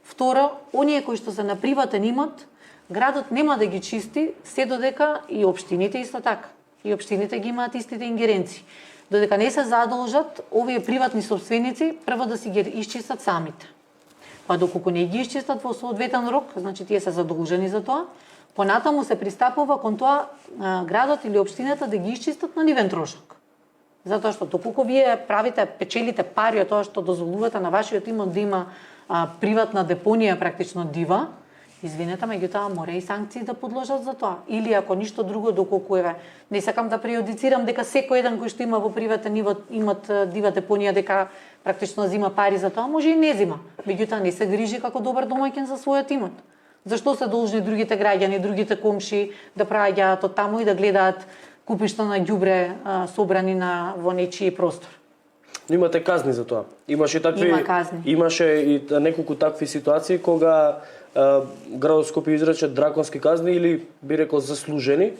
Второ, оние кои што се на приватен имот, градот нема да ги чисти, се додека и општините исто така. И општините ги имаат истите ингеренции. Додека не се задолжат овие приватни собственици прво да си ги исчистат самите. Па доколку не ги исчистат во соодветен рок, значи тие се задолжени за тоа, понатаму се пристапува кон тоа градот или општината да ги исчистат на нивен трошок. Затоа што доколку вие печелите пари од тоа што дозволувате на вашиот имот да има приватна депонија практично дива, Извинете, меѓутоа мора и санкции да подложат за тоа. Или ако ништо друго, доколку еве, не сакам да преюдицирам дека секој еден кој што има во приватен имат дива депонија дека практично зима пари за тоа, може и не зима. Меѓутоа не се грижи како добар домаќин за својот имот. Зашто се должни другите граѓани, другите комши да праќаат од таму и да гледаат купишта на ѓубре собрани во нечiji простор? Имате казни за тоа. Имаше и неколку такви ситуации кога градот Скопје изрече драконски казни или би рекол заслужени.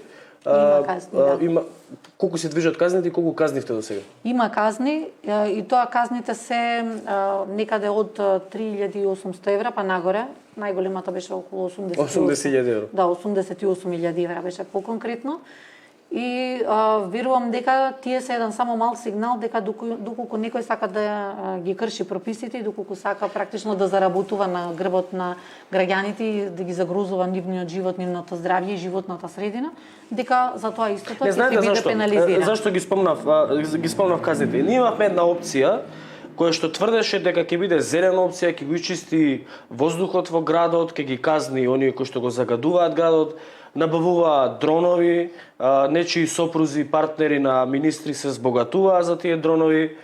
Има казни, да. Колку се движат казните и колку казнивте до сега? Има казни и тоа казните се некаде од 3800 евра па нагоре. Најголемата беше околу 80.000 евра. Да, 88.000 евра беше поконкретно. И верувам дека тие се еден само мал сигнал дека доколку некој сака да ги крши прописите и доколку сака практично да заработува на грбот на граѓаните и да ги загрозува нивниот живот, нивното здравје и животната средина, дека за тоа истото ќе се биде пенализирано. Зашто ги спомнав казните? Ние имавме една опција која што тврдеше дека ќе биде зелена опција, ќе го изчисти воздухот во градот, ќе ги казни оние кои што го загадуваат градот, набавуваат дронови, нечии сопрузи, партнери на министри се збогатуваа за тие дронови.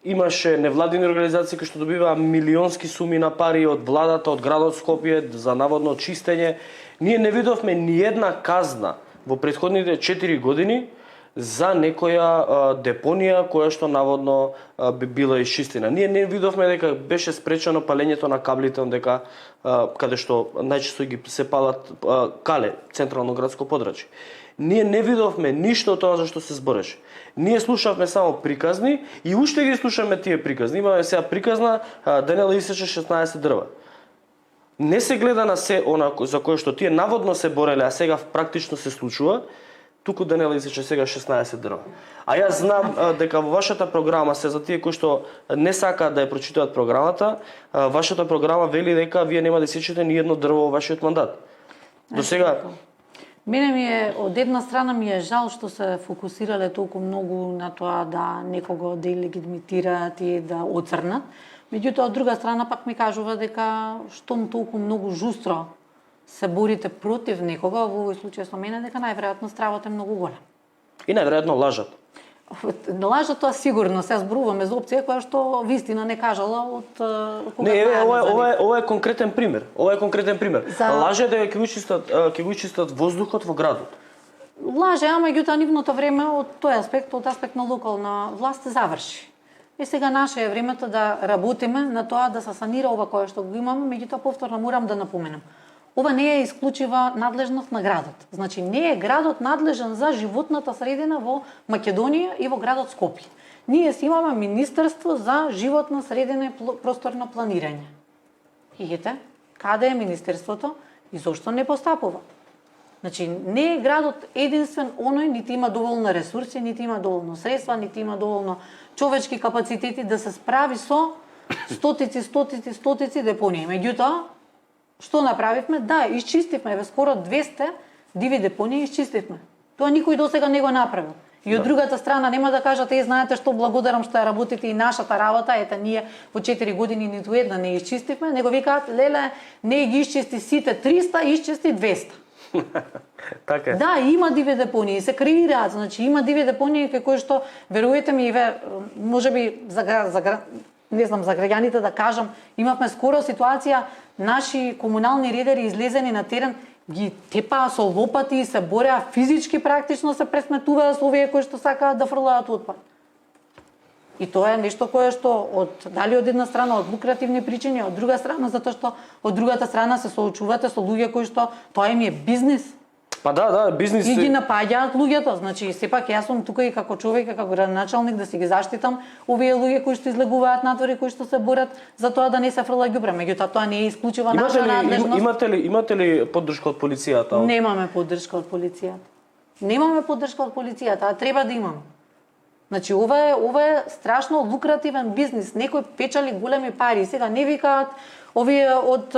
Имаше невладини организации кои што добиваа милионски суми на пари од владата, од градот Скопје за наводно чистење. Ние не видовме ни една казна во претходните 4 години за некоја депонија која што наводно би била исчистена. Ние не видовме дека беше спречено палењето на каблите, дека каде што најчесто ги се палат кале, централно градско подрачје. Ние не видовме ништо од тоа за што се збореше. Ние слушавме само приказни и уште ги слушаме тие приказни. Имаме сега приказна Даниела исече 16 дрва. Не се гледа на се она за кое што тие наводно се бореле, а сега практично се случува. Туку Даниела исече сега 16 дрва. А јас знам дека во вашата програма се за тие кои што не сакаат да ја прочитаат програмата, вашата програма вели дека вие нема да исечете ни едно дрво во вашиот мандат. До сега мене ми е, од една страна ми е жал што се фокусирале толку многу на тоа да некого делегитимираат и да оцрнат. Меѓутоа, од друга страна пак ми кажува дека штом толку многу жустро се борите против некога, во овој случај со мене, дека најверојатно стравот е многу голем. И најверојатно лажат. Лажат тоа сигурно, се зборуваме за опција која што вистина не кажала од кога. Не, ова е конкретен пример. Ова е конкретен пример. Лаже дека ќе го чистат воздухот во градот. Лаже, ама меѓутоа нивното време од тој аспект, од аспект на локална власт заврши. И сега наше е времето да работиме на тоа да се санира ова кое што го имаме, меѓутоа повторно морам да напоменам. Ова не е исклучива надлежност на градот. Значи, не е градот надлежен за животната средина во Македонија и во градот Скопје. Ние си имаме Министерство за животна средина и просторно планирање. И ете, каде е Министерството и зошто не постапува? Значи, не е градот единствен оној, нити има доволно ресурси, нити има доволно средства, нити има доволно човечки капацитети да се справи со стотици депонии. Меѓутоа, што направивме? Да, исчистивме, скоро 200 диви депонии исчистивме. Тоа никој досега не го направил. И од другата страна нема да кажат, знаете што, благодарам што ја работите и нашата работа, ете ние во 4 години ниту една не исчистивме, него викаат, леле, не ги исчисти сите 300, исчисти 200. Така е. Да, има диви депонии, се креираат, значи има диви депонии кои што, верувате ми, можеби не знам, за граѓаните да кажам, имавме скоро ситуација, наши комунални редери излезени на терен, ги тепаа со лопати и се бореа физички, практично се пресметуваа со овие кои што сакаат да фрлаат отпад. И тоа е нешто кое што дали од една страна од лукративни причини, од друга страна затоа што од другата страна се соочувате со луѓе кои што тоа им е бизнис. Па да, бизнис. И ги напаѓаат луѓето, значи сепак јас сум тука и како човек, и како градоначалник да си ги заштитам овие луѓе кои што излегуваат надвор и кои што се борат за тоа да не се фрла ѓубре, меѓутоа тоа не е исклучива наша надлежност. Имате ли поддршка од полицијата? Немаме поддршка од полицијата. Немаме поддршка од полицијата, а треба да имаме. Значи ова е страшно лукративен бизнис, некој печали големи пари, сега не викаат овие од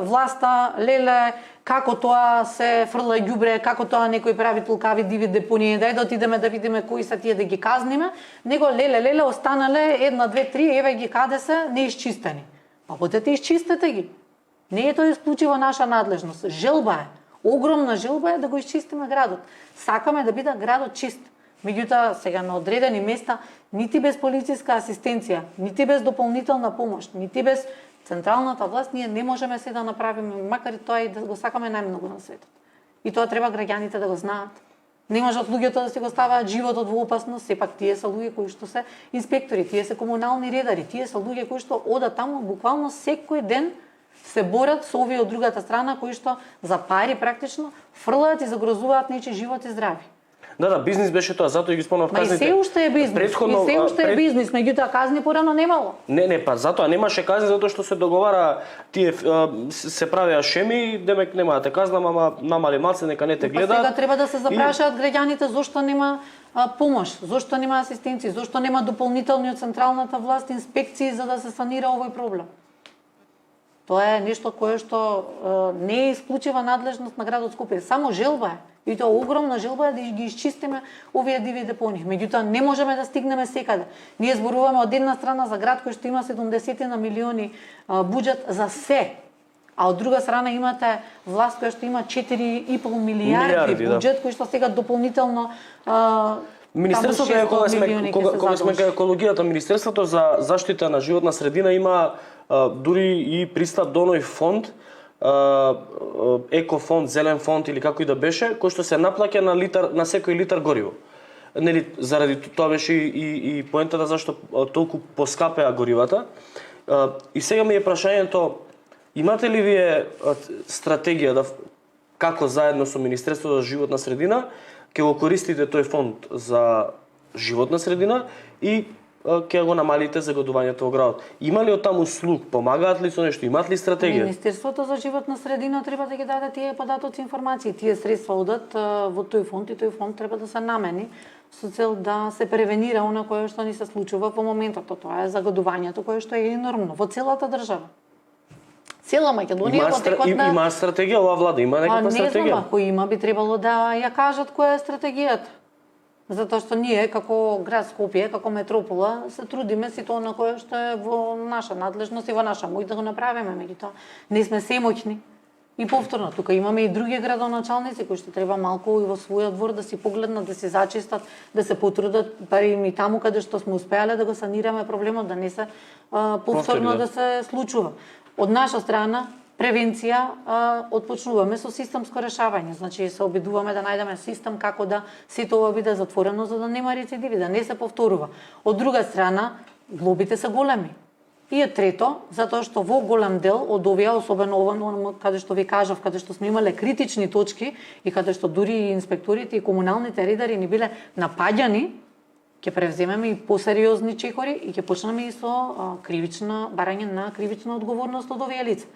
власта, леле, како тоа се фрла ѓубре, како тоа некој прави толкави диви депонии, дај да отидеме да видиме кои се тие да ги казниме, него леле останале 1, 2, 3, еве ги каде се неисчистени. Па одете исчистете ги. Не е тоа исклучиво наша надлежност. Желба е. Огромна желба е да го изчистиме градот. Сакаме да биде градот чист. Меѓутоа, сега на одредени места, нити без полициска асистенција, нити без дополнителна помош, нити без централната власт, ние не можеме се да направиме, макар и тоа и да го сакаме најмногу на светот. И тоа треба граѓаните да го знаат. Не можат луѓето да си го ставаат животот во опасност, сепак тие се луѓе кои што се инспектори, тие се комунални редари, тие се луѓе кои што одат таму буквално секој ден се борат со овие од другата страна кои што за пари практично фрлаат и загрозуваат нечи живот и здравје. Да, бизнис беше тоа, затоа ги спомнав казните. Ма и се уште е бизнис, и се уште е бизнис, меѓутоа казни порано немало. Не, па затоа немаше казни затоа што се договара тие се правеа шеми, демек немате казна, ама намали малце нека не те гледа. Сега треба да се запрашаат граѓаните зошто нема помош, зошто нема асистенција, зошто нема дополнителни од централната власт инспекции за да се санира овој проблем. Тоа е нешто кое што не е исклучива надлежност на градот Скопје, само желба е. И тоа огромна желба е да ги изчистиме овие диви депони. Меѓутоа не можеме да стигнеме секаде. Ние зборуваме од една страна за град кој што има 70 на милиони буџет за се. А од друга страна имате власт која што има 4,5 милиарди буџет кој што сега дополнително Министерството е кога сме кај екологијата, Министерството за заштита на животна средина има дури и пристап до оној фонд, екофонд, зелен фонд или како и да беше, кој што се наплаќа на секој литар гориво. Нели заради тоа беше и поентата зашто толку поскапеа горивата. И сега ми е прашањето, имате ли вие стратегија да како заедно со Министерството за животна средина ќе го користите тој фонд за животна средина и ќе го намалите загадувањето во градот? Има ли од таму слуг? Помагаат ли со нешто? Имаат ли стратегија? Министерството за животна средина треба да ги даде тие податоци информации. Тие средства одат во тој фонд и тој фонд треба да се намени со цел да се превенира она кое што ни се случува во моментот. Тоа е загадувањето кое што е енормно во целата држава. Цела Македонија во текот на... Има стратегија ова влада, има некаква стратегија? Не знам, ако има би требало да ја кажат која е стратегијата. Затоа што ние како град Скопје, како метропола, се трудиме сите она кое што е во наша надлежност и во наша моќ да го направиме, меѓутоа не сме семоќни. И повторно, тука имаме и други градоначалници кои што треба малку и во својот двор да си погледнат, да се зачистат, да се потрудат, барем и таму каде што сме успеале да го санираме проблемот, да не се повторно да се случува. Од наша страна превенција отпочнуваме со системско решавање. Значи се обидуваме да најдеме систем како да сето ова биде затворено за да нема рецидиви, да не се повторува. Од друга страна, глобите се големи. И трето, затоа што во голем дел од овие, особено ова каде што ви кажав, каде што сме имале критични точки и каде што дури и инспекторите и комуналните редари ни биле напаѓани, ќе превземеме и посериозни чекори и ќе почнеме и со барање на кривична одговорност од овие лица.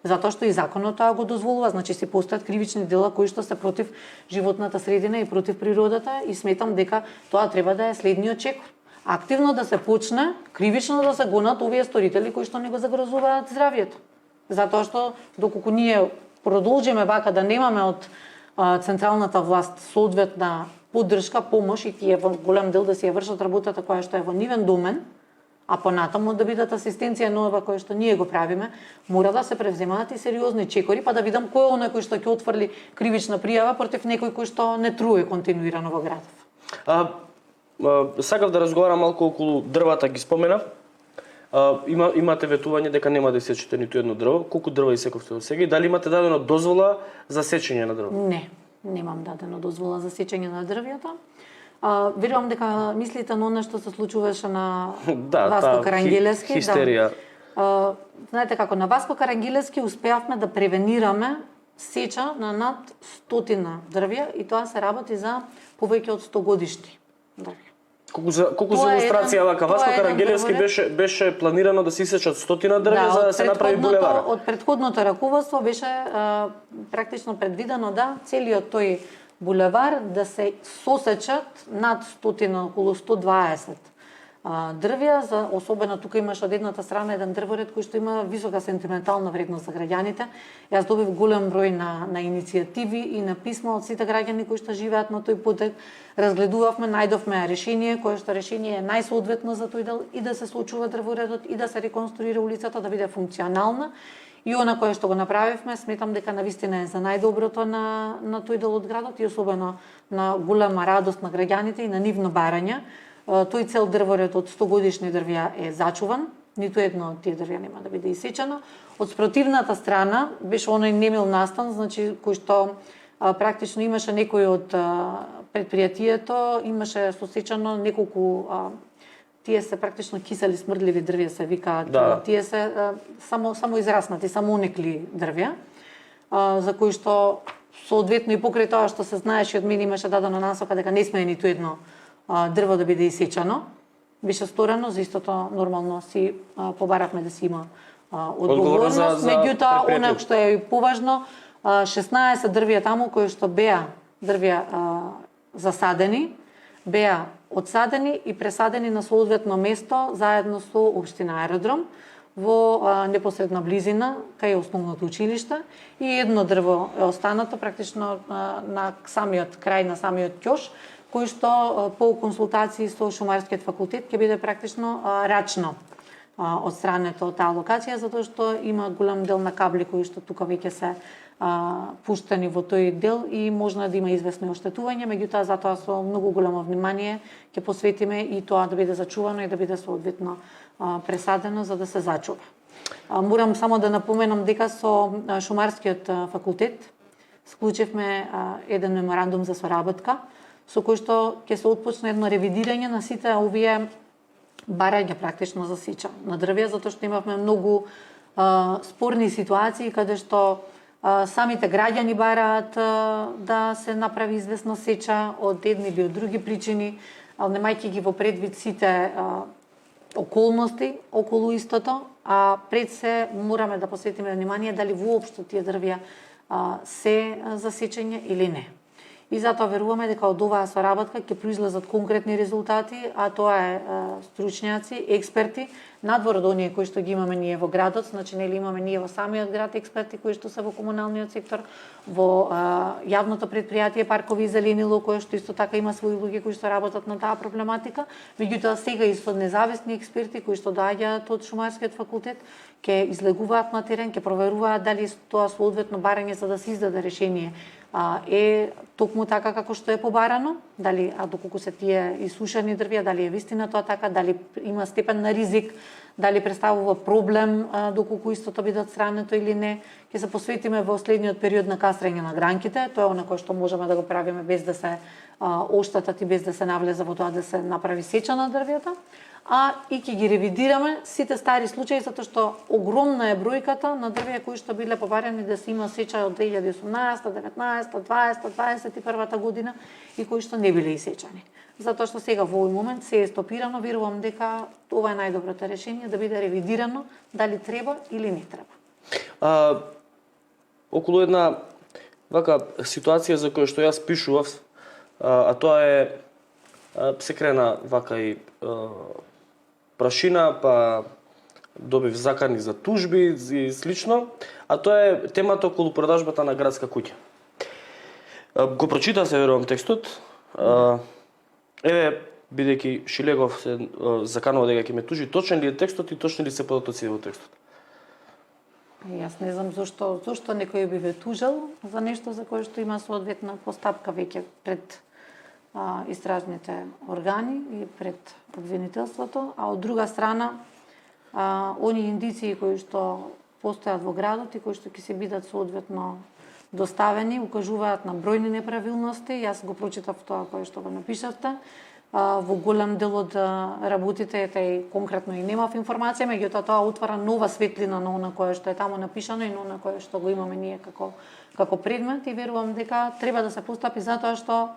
Затоа што и законот тоа го дозволува, значи се постојат кривични дела кои што се против животната средина и против природата и сметам дека тоа треба да е следниот чекор. Активно да се почне, кривично да се гонат овие сторители кои што не го загрозуваат здравјето. Затоа што доколку ние продолжиме вака да немаме од централната власт соодветна поддршка, помош и тие во голем дел да си ја вршат работата која што е во нивен домен, а понатаму да бидат асистенција на ова кое што ние го правиме, мора да се превземаат и сериозни чекори, па да видам кој е оној кој што ќе отфрли кривична пријава против некој кој што не труе континуирано во градот. Сакав да разговарам малку околу дрвата, ги споменав. Имате ветување дека нема да сечете ниту едно дрво. Колку дрва исековте до сега и дали имате дадено дозвола за сечење на дрво? Не, немам дадено дозвола за сечење на дрвјата. Верувам дека мислите на она што се случуваше на Васко Карангелевски. Хистерија. Знаете како, на Васко Карангелевски успеавме да превенираме сеча на над 100 дрвја и тоа се работи за повеќе од 100 годишни дрвја. Колку за илустрација вака, Васко Карангелевски беше планирано да се исечат 100 дрвја за да се направи булевар. Од претходното раководство беше практично предвидено да целиот тој булевар да се сосечат над 100, околу 120 дрвја, особено тука имаш од едната страна еден дрворед кој што има висока сентиментална вредност за граѓаните. Јас добив голем број на иницијативи и на писма од сите граѓани кои што живеат на тој потек. Разгледувавме, најдовме решение, кое што решение е најсоодветно за тој дел и да се случува дрворедот и да се реконструира улицата да биде функционална И она кое што го направивме, сметам дека навистина е за најдоброто на тој дел од градот и особено на голема радост на граѓаните и на нивно барање. Тој цел дрворед од 100 годишни дрвја е зачуван, ниту едно од тие дрвја нема да биде исечено. Од спротивната страна беше оној немил настан, значи кој што практично имаше некој од предпријатието, имаше сосечано неколку тие се практично кисели смрдливи дрвја се викаат, тие се само израснати, само онекли дрвја, за кои што соодветно и покрај тоа што се знаеше од мене имаше дадена насока дека не смее ниту едно дрво да биде исечено, беше сторено, за истото нормално си побаравме да си има одговорност, меѓутоа она што е поважно, 16 дрвја таму кои што беа дрвја засадени, беа одсадени и пресадени на соодветно место заедно со општина Аеродром во непосредна близина кај основното училиште и едно дрво е останато практично на самиот крај на самиот ќош, кој што по консултации со Шумарскиот факултет ќе биде практично рачно одстрането од таа локација, затоа што има голем дел на кабли кои што тука веќе се пуштени во тој дел и можна да има известни оштетувања, меѓутоа затоа со многу големо внимание ќе посветиме и тоа да биде зачувано и да биде соодветно пресадено за да се зачува. Морам само да напоменам дека со Шумарскиот факултет склучивме еден меморандум за соработка со кој што ќе се отпочне едно ревидирање на сите овие барања практично за сеча на дрвја, затоа што имавме многу спорни ситуации каде што самите граѓани бараат да се направи известна сеча од едни или од други причини, немајќи ги во предвид сите околности околу истото, а пред се мораме да посветиме внимание дали воопшто тие дрвја се за сечење или не. И затоа веруваме дека од оваа соработка ќе произлезат конкретни резултати, а тоа е стручњаци, експерти, надвор од оние кои што ги имаме ние во градот, значи нели имаме ние во самиот град експерти кои што се во комуналниот сектор, во јавното предпријатие Паркови и зеленило, кое што исто така има своји луѓе кои што работат на таа проблематика, меѓутоа сега и со независни експерти кои што доаѓаат од Шумарскиот факултет, ќе излегуваат на терен, ќе проверуваат дали тоа соодветно барање за да се издаде решение е токму така како што е побарано, дали доколку се тие исушени дрвја, дали е вистина тоа така, дали има степен на ризик, дали представува проблем доколку истото биде отстрането или не. Ќе се посветиме во следниот период на кастрање на гранките, тоа е она кое што можеме да го правиме без да се оштатат и без да се навлезе во тоа да се направи сеча на дрвјата, и ќе ги ревидираме сите стари случаи, затоа што огромна е бројката на дрвја кои што биле побарани да се има сеча од 2018, 19, 20, 21 година и кои што не биле исечани. Затоа што сега во овој момент се е стопирано, верувам дека ова е најдоброто решение да биде ревидирано дали треба или не треба. Околу една вака ситуација за која што јас пишував, а тоа е се крена вака и прашина, па добив закани за тужби и слично, а тоа е темата околу продажбата на градска куќа. Го прочита се верувам текстот. Еве, бидејќи Шилегов се заканува дека ќе ме тужи, точен ли е текстот и точни ли се податоци во текстот? Јас не знам зошто некој би ве тужел за нешто за кое што има соодветна постапка веќе пред истражните органи и пред обвинителството, а од друга страна оние индиции кои што постојат во градот и кои што ќе се бидат соодветно доставени, укажуваат на бројни неправилности. Јас го прочитав тоа кое што го напишавте. Во голем дел од работите и конкретно и немав информација, меѓутоа тоа отвара нова светлина на она кое што е таму напишано и на она кое што го имаме ние како предмет и верувам дека треба да се постапи затоа што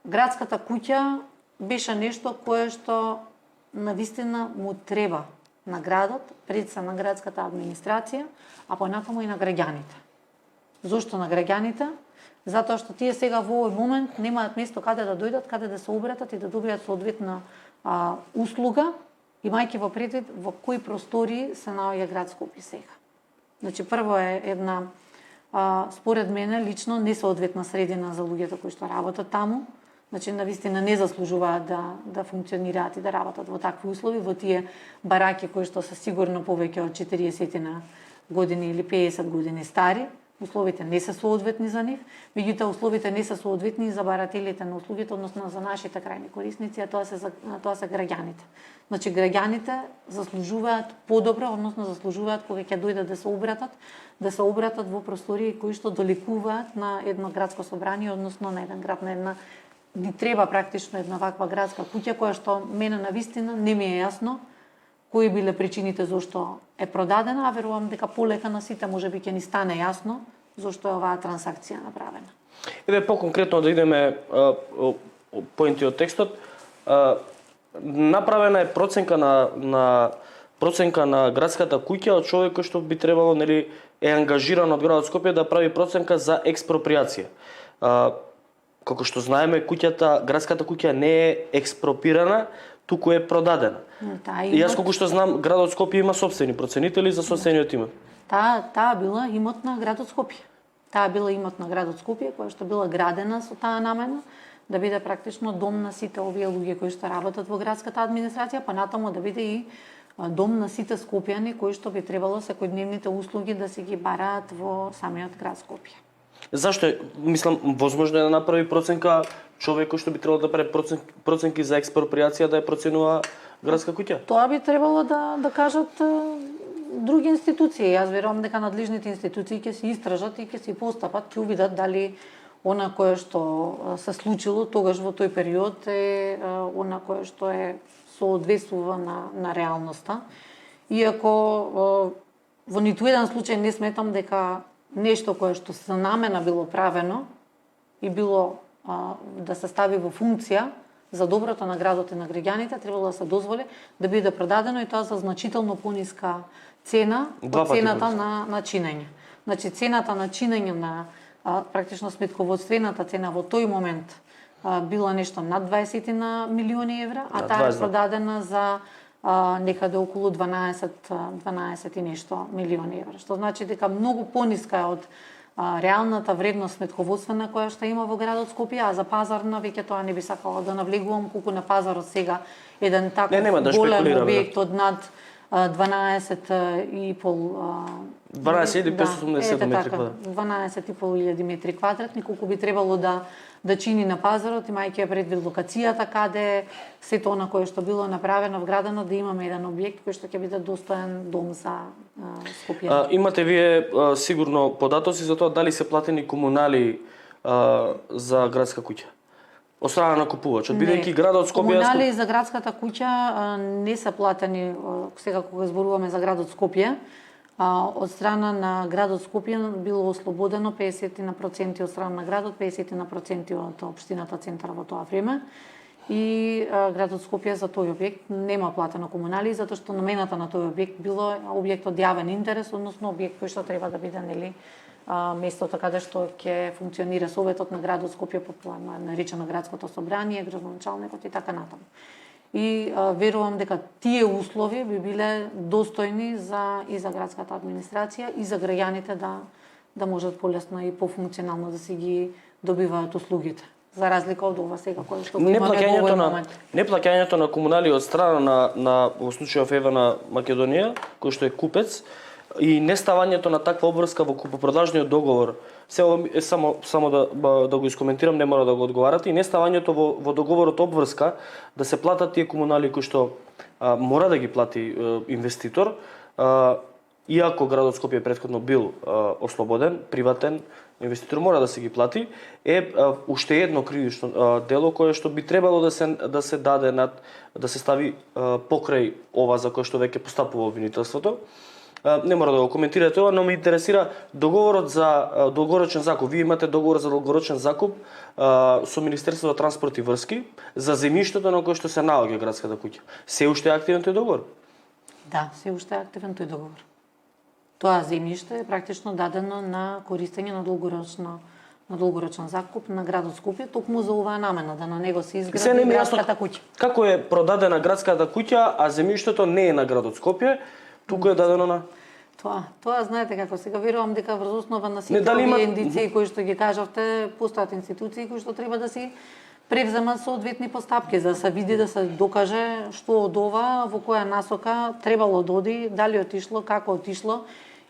градската куќа беше нешто кое што навистина му треба на градот, пред се на градската администрација, а понатаму и на граѓаните. Зошто на граѓаните? Затоа што тие сега во овој момент немаат место каде да дојдат, каде да се обратат и да добијат соодветна услуга, имајќи во предвид во кои простори се наоѓа град Скопје сега. Значи прво е една според мене лично несоодветна средина за луѓето кои што работат таму. Значи навистина не заслужуваат да функционираат и да работат во такви услови, во тие бараки кои што се сигурно повеќе од 40 години или 50 години стари, условите не се соодветни за нив, меѓутоа условите не се соодветни и за барателите на услугите, односно за нашите крајни корисници, а тоа се граѓаните. Значи граѓаните заслужуваат подобро, односно заслужуваат кога ќе дојдат да се обратат во простории кои што доликуваат на едно градско собрание, односно на еден град, на една ни треба практично една ваква градска куќа која што мене навистина не ми е јасно кои биле причините зашто е продадена, а верувам дека полека на сите можеби ќе ни стане јасно зашто е оваа трансакција направена. Еве по-конкретно да идеме поенти од текстот. Направена е проценка на градската куќа од човек кој што би требало, нели, е ангажиран од градот Скопје да прави проценка за експроприација. Како што знаеме, градската куќа не е експропирана, туку е продадена. И јас колку што знам, градот Скопје има собствени проценители за собствениот имот. Таа била имот на градот Скопје. Таа била имот на градот Скопје, која што била градена со таа намена да биде практично дом на сите овие луѓе кои што работат во градската администрација, па натаму да биде и дом на сите скопјани кои што би требало секојдневните услуги да си ги бараат во самиот град Скопје. Зашто е, мислам, возможно е да направи проценка човек кој што би требало да прави проценки за експроприација да ја проценува градска куќа? Тоа би требало да кажат други институции. Јас верувам дека надлежните институции ќе се истражат и ќе се постапат, ќе увидат дали она кое што се случило тогаш во тој период е она кое што е соодветствува на реалноста. Иако во ниту еден случај не сметам дека нешто кое што за намена било правено и било да се стави во функција за доброто на градот и на граѓаните, требало да се дозволи да биде продадено и тоа за значително пониска цена од цената на чинење. Значи цената на чинење на практично сметководствената цена во тој момент била нешто над 20 на милиони евра, а таа е продадена за некаде околу 12 и нешто милиони евра, што значи дека многу пониска е од реалната вредност сметководствена која што има во градот Скопје, а за пазарна веќе тоа не би сакала да навлегувам, колку на пазарот сега еден таков голем објект од над 12,5 12,500 метри квадратни, колку би требало да чини на пазарот, имајќи предвид локацијата каде сето она кое што било направено, вградено, да имаме еден објект кој што ќе биде достоен дом за Скопје. Имате вие сигурно податоци за тоа дали се платени комунали за градска куќа? Од страна на купувачот, бидејќи градот Скопје... Комунали за градската куќа не се платени, сега кога зборуваме за градот Скопје, од страна на градот Скопје било ослободено 50% од страна на градот, 50% од општината Центар во тоа време. И градот Скопје за тој објект нема платено комунали, затоа што намената на тој објект било објект од јавен интерес, односно објект кој што треба да биде, нели, местото каде што ќе функционира Советот на градот Скопје, популарно наречено градското собрание, градоначалникот и така натаму. И верувам дека тие услови би биле достојни и за градската администрација и за граѓаните да можат полесно и пофункционално да си ги добиваат услугите. За разлика од ова сега кој што имаме во овој момент. Неплаќањето на комунали од страна на во случајов еве на Македонија, кој што е купец, и неставањето на таква обврска во купопродажниот договор, се само да го искоментирам, не мора да го одговарате, и неставањето во договорот обврска да се платат тие комунали кои што мора да ги плати инвеститор, иако градот Скопје претходно бил ослободен, приватен, инвеститор мора да се ги плати, е уште едно кривично дело кое што би требало да се даде да се стави покрај ова за кое што веќе постапува обвинителството. Не мора да го коментирате ова, но ме интересира договорот за долгорочен закуп. Вие имате договор за долгорочен закуп со Министерството за транспорт и врски за земјиштето на кое што се наоѓа градската куќа. Се уште е активен тој договор? Да, се уште е активен тој договор. Тоа земјиште е практично дадено на користење на долгорочен закуп на градот Скопје, токму за оваа намена, да на него се изгради градската куќа. Како е продадена градската куќа, а земјиштето не е на градот Скопје, туку е дадено на... Тоа знаете како, сега верувам дека врз основа на сите овие индиции кои што ги кажавте, постојат институции кои што треба да си превземат соодветни постапки за да се види, да се докаже што од ова во која насока требало да оди, дали отишло, како отишло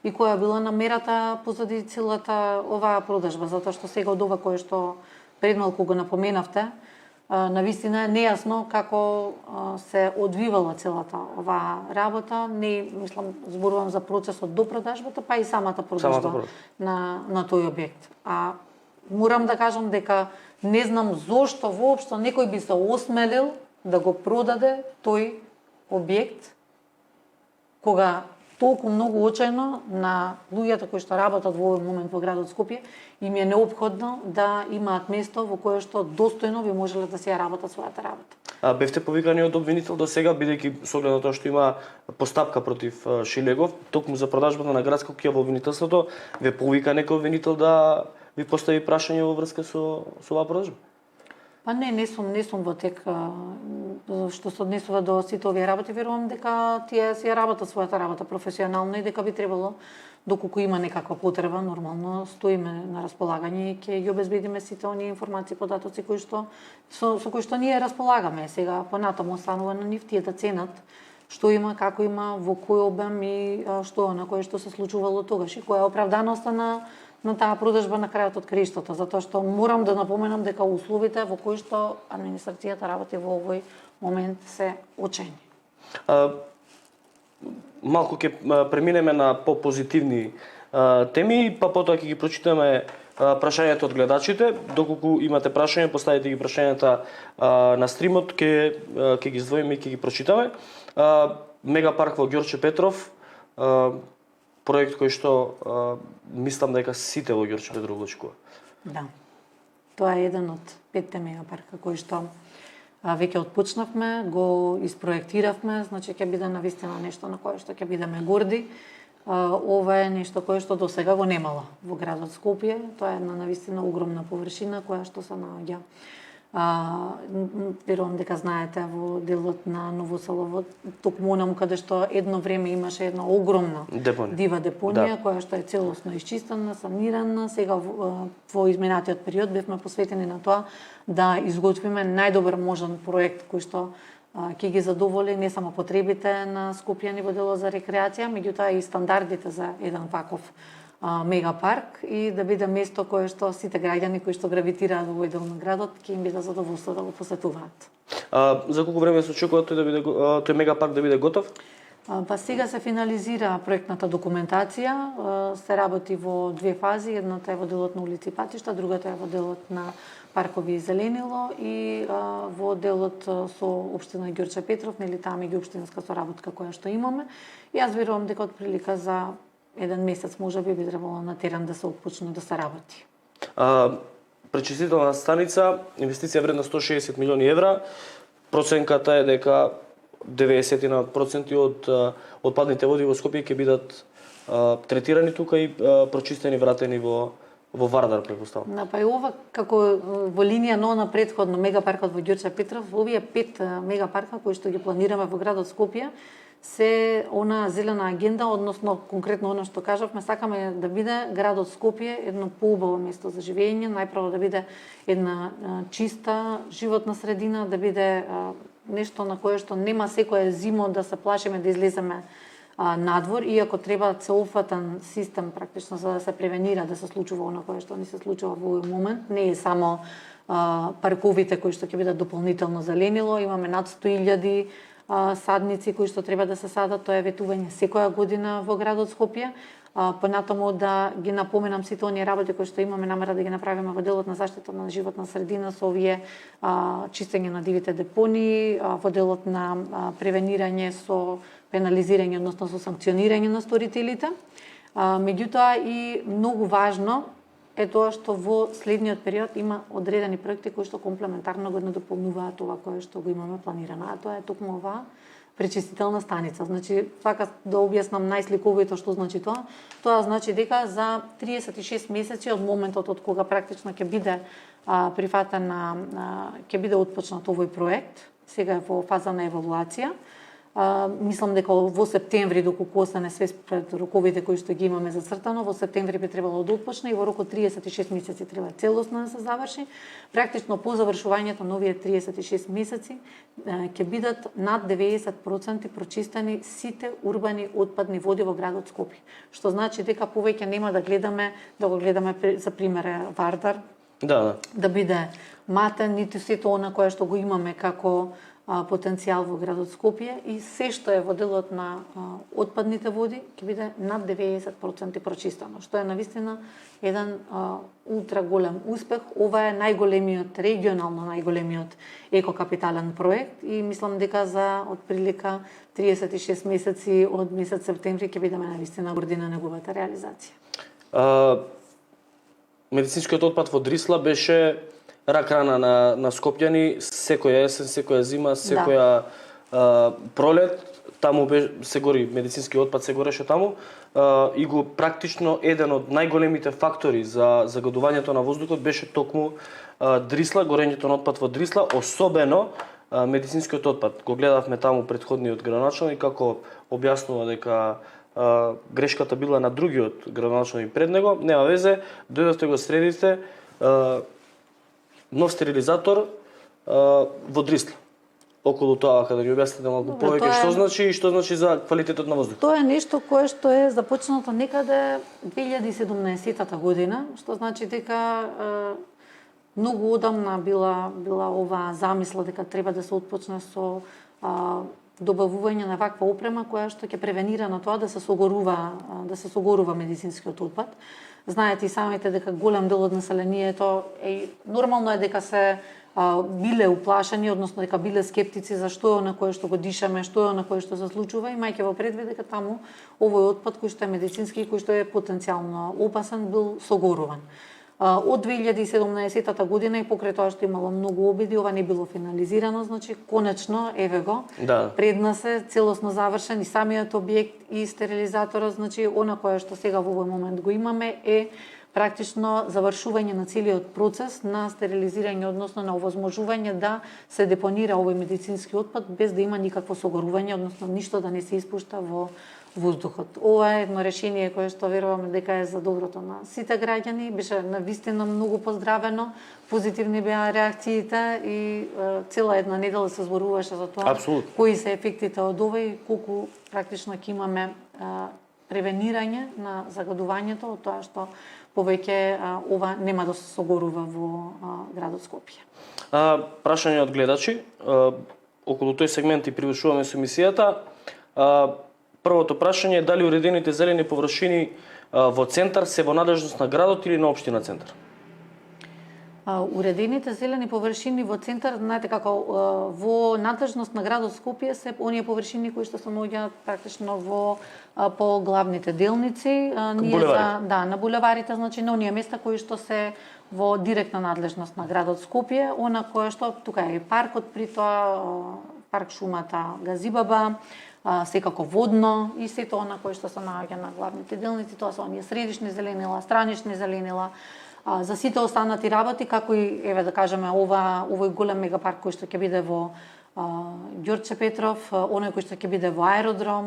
и која била намерата позади целата оваа продажба, затоа што сега од ова кое што предмалку го напоменавте, навистина е нејасно како се одвивала целата оваа работа. Не, мислам, зборувам за процесот до продажбата, па и самата продажба на тој објект. А морам да кажам дека не знам зошто воопшто некој би се осмелил да го продаде тој објект кога толку многу очајно на луѓето кои што работат во овој момент во градот Скопје им е неопходно да имаат место во кое што достојно би можеле да си ја работат својата работа. Бевте повикани од обвинител до сега, бидејќи со оглед на тоа што има постапка против Шилегов, токму за продажбата на градска куќа во обвинителството, ве повика некој обвинител да ви постави прашање во врска со оваа продажба? Па не сум во тек што се однесува до сите овие работи, верувам дека тие си ја работат својата работа професионално и дека би требало, доколку има некаква потреба, нормално стоиме на располагање и ќе ги обезбедиме сите оние информации, податоци кои што со кои што ние располагаме. Сега понатаму останува на нив тие да ценат што има, како има, во кој обем и што на кое што се случувало тогаш и која е оправданоста на таа продажба на крајот од краиштата, затоа што морам да напоменам дека условите во кои што администрацијата работи во овој момент се очајни. Малку ќе преминеме на попозитивни теми, па потоа ќе ги прочитаме прашањата од гледачите. Доколку имате прашања, поставите ги прашањата на стримот, ќе ги издвоиме и ќе ги прочитаме. Мегапарк во Ѓорче Петров, проект кој што мислам дека сите во Ѓорче Петров го очекува. Да. Тоа е еден од 5 мегапарка кои што веќе отпочнавме, го испроектиравме, значи ќе биде навистина нешто на кое што ќе бидеме горди. Ова е нешто кое што досега го немало во градот Скопје. Тоа е една навистина огромна површина која што се наоѓа. Верувам дека знаете во делот на Ново село, во токму онаму каде што едно време имаше една огромна дива депонија, која што е целосно исчистена, санирана. Сега во изминатиот период бевме посветени на тоа да изготвиме најдобар можен проект кој што ќе ги задоволи не само потребите на скопјани во делот за рекреација, меѓутоа и стандардите за еден ваков мегапарк и да биде место кое што сите граѓани кои што гравитираат во овој дел на градот ќе им биде задоволство да го посетуваат. За колку време се очекува тој мегапарк да биде готов? Па сега се финализира проектната документација, се работи во две фази, едната е во делот на улици и патишта, другата е во делот на паркови и зеленило и во делот со општина Ѓорче Петров, нели таа меѓуопштинска соработка која што имаме. И јас верувам дека од прилика за еден месец може би требало на терен да се отпочне да се работи. Пречистителна станица, инвестиција вредна 160 милиони евра. Проценката е дека 90% од отпадните води во Скопје ќе бидат третирани тука и прочистени, вратени во Вардар, претпоставам. Па и ова како во линија на претходно мегапаркот во Ѓорче Петров, овие 5 мегапарка кои што ги планираме во градот Скопје се она зелена агенда, односно конкретно она што кажавме, сакаме да биде градот Скопје едно поубаво место за живење, најпрво да биде една чиста животна средина, да биде нешто на кое што нема секоја зимо да се плашиме да излеземе надвор, иако треба целофатен систем практично за да се превенира да се случува она кое што ни се случува во овој момент. Не е само парковите кои што ќе бидат дополнително зеленило, имаме над 100.000 садници кои што треба да се садат, тоа е ветување секоја година во градот Скопје. Понатаму да ги напоменам сите оние работи кои што имаме намера да ги направиме во делот на заштита на животна средина со овие чистење на дивите депонии, во делот на превенирање со пенализирање, односно со санкционирање на сторителите. Меѓутоа и многу важно е тоа што во следниот период има одредени проекти кои што комплементарно го надополнуваат ова кое што го имаме планирано, а тоа е токму оваа пречистителна станица. Значи, така да објаснам најсликовито што значи тоа. Тоа значи дека за 36 месеци од моментот од кога практично ќе биде прифатена, ќе биде отпочнат овој проект, сега е во фаза на евалуација, Мислам дека во септември, доколку остане све пред роковите кои што ги имаме зацртано, во септември би требало да отпочне и во рок од 36 месеци треба целосно да се заврши. Практично по завршувањето на овие 36 месеци ќе бидат над 90% прочистени сите урбани отпадни води во градот Скопје. Што значи дека повеќе нема да го гледаме за пример Вардар, да биде матен, ниту сето она кое што го имаме како потенцијал во градот Скопје и се што е во делот на отпадните води ќе биде над 90% прочистено, што е навистина еден ултра голем успех. Ова е регионално најголемиот екокапитален проект и мислам дека за отприлика 36 месеци од месец септември ќе бидеме навистина горди на неговата реализација. Медицинскиот отпад во Дрисла беше рак рана на скопјани секоја есен, секоја зима, секоја пролет. Таму се гори медицински отпад, се гореше таму и го практично еден од најголемите фактори за загадувањето на воздухот беше токму Дрисла, горењето на отпад во Дрисла, особено медицинскиот отпад. Го гледавме таму претходниот градоначалник како објаснува дека грешката била на другиот градоначалник пред него. Нема везе, дојдовте го средите нов стерилизатор во Дрисла. Околу тоа, каде ни објасните малку повеќе што значи и што значи за квалитетот на воздухот. Тоа е нешто кое што е започнато некаде 2017 година, што значи дека многу одамна била оваа замисла дека треба да се отпочне со добавување на ваква опрема која што ќе превенира на тоа да се согорува медицинскиот отпад. Знаете и самите дека голем дел од населението нормално е дека се биле уплашени, односно дека биле скептици за што е на кое што го дишаме, што е на кое што се случува, имајќи во предвид дека таму овој отпад кој што е медицински и кој што е потенцијално опасен бил согоруван. Од 2017 година и покрај тоа што имало многу обиди, ова не било финализирано, значи конечно еве го. Пред нас е целосно завршен и самиот објект и стерилизаторот, значи она кое што сега во овој момент го имаме е практично завршување на целиот процес на стерилизирање, односно на овозможување да се депонира овој медицински отпад без да има никакво согорување, односно ништо да не се испушта во воздухот. Ова е едно решение кое што веруваме дека е за доброто на сите граѓани, беше навистина многу поздравено, позитивни беа реакциите и цела една недела се зборуваше за тоа кои се ефектите од ова и колку практично ќе имаме превенирање на загадувањето од тоа што повеќе ова нема да се согорува во градот Скопје. Прашање од гледачи, околу тој сегмент и привршуваме со емисијата. Првото прашање е дали уредените зелени површини во центар се во надлежност на градот или на општина центар? Уредените зелени површини во центар, знаете како во надлежност на градот Скопје се оние површини кои што се наоѓаат практично по главните делници, на булеварите, значи на оние места кои што се во директна надлежност на градот Скопје, она кое што тука е паркот, при тоа парк шумата Газибаба, секако водно и сето она кое што се наоѓа на главните делници, тоа се оние средишни зеленила, странични зеленила. За сите останати работи, како и еве да кажеме овој голем мегапарк кој што ќе биде во Ѓорче Петров, оној кој што ќе биде во аеродром,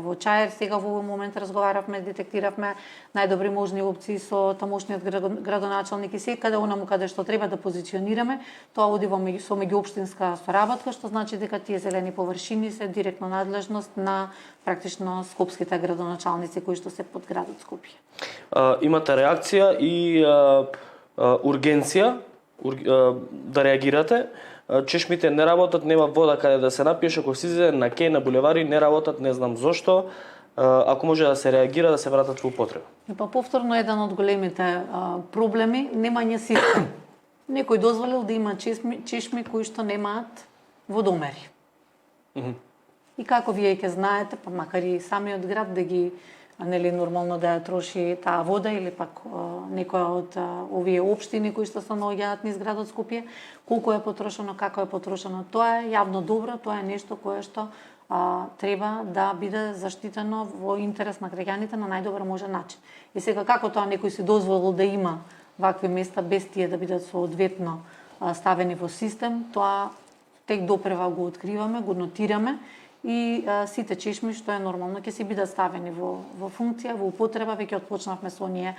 во Чаер, сега во овој момент разговаравме, детектиравме најдобри можни опции со тамошниот градоначалник и секаде онаму каде што треба да позиционираме, тоа оди со меѓуопштинска соработка, што значи дека тие зелени површини се директно надлежност на практично скопските градоначалници кои што се под градот Скопје. Имате реакција и ургенција да реагирате. Чешмите не работат, нема вода каде да се напиеш, ако си излезе на кеј на булевари не работат, не знам зошто. Ако може да се реагира, да се вратат во употреба. Па повторно еден од големите проблеми, немање систем. Некој дозволил да има чешми кои што немаат водомери. И како вие ќе знаете, па макар и самиот град да ги нормално да ја троши таа вода или пак некоја од овие општини кои што се наоѓаат низ градот Скопје, колку е потрошено, како е потрошено, тоа е јавно добро, тоа е нешто кое што треба да биде заштитено во интерес на граѓаните на најдобар можен начин. И сега како тоа некој си дозволил да има вакви места без тие да бидат соодветно ставени во систем, тоа тек допрева го откриваме, го нотираме и сите чешми што е нормално ќе си бидат ставени во функција, во употреба. Веќе отпочнавме со оние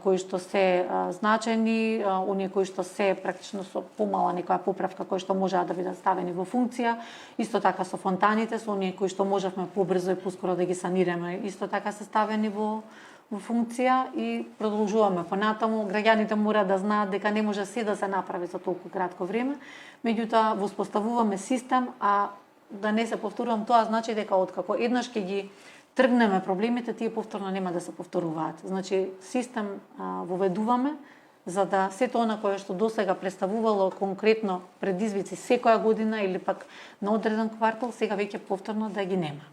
кои што се значени, оние кои што се практично со помала некоја поправка кои што можеа да бидат ставени во функција. Исто така со фонтаните, со оние кои што можевме побрзо и поскоро да ги санираме, исто така се ставени во функција и продолжуваме понатаму. Граѓаните мора да знаат дека не може се да се направи за толку кратко време, меѓутоа воспоставуваме систем, а да не се повторувам, тоа значи дека откако еднаш ќе ги тргнеме проблемите, тие повторно нема да се повторуваат. Значи систем воведуваме за да сето она кое што досега представувало конкретно предизвици секоја година или пак на одреден квартал, сега веќе повторно да ги нема.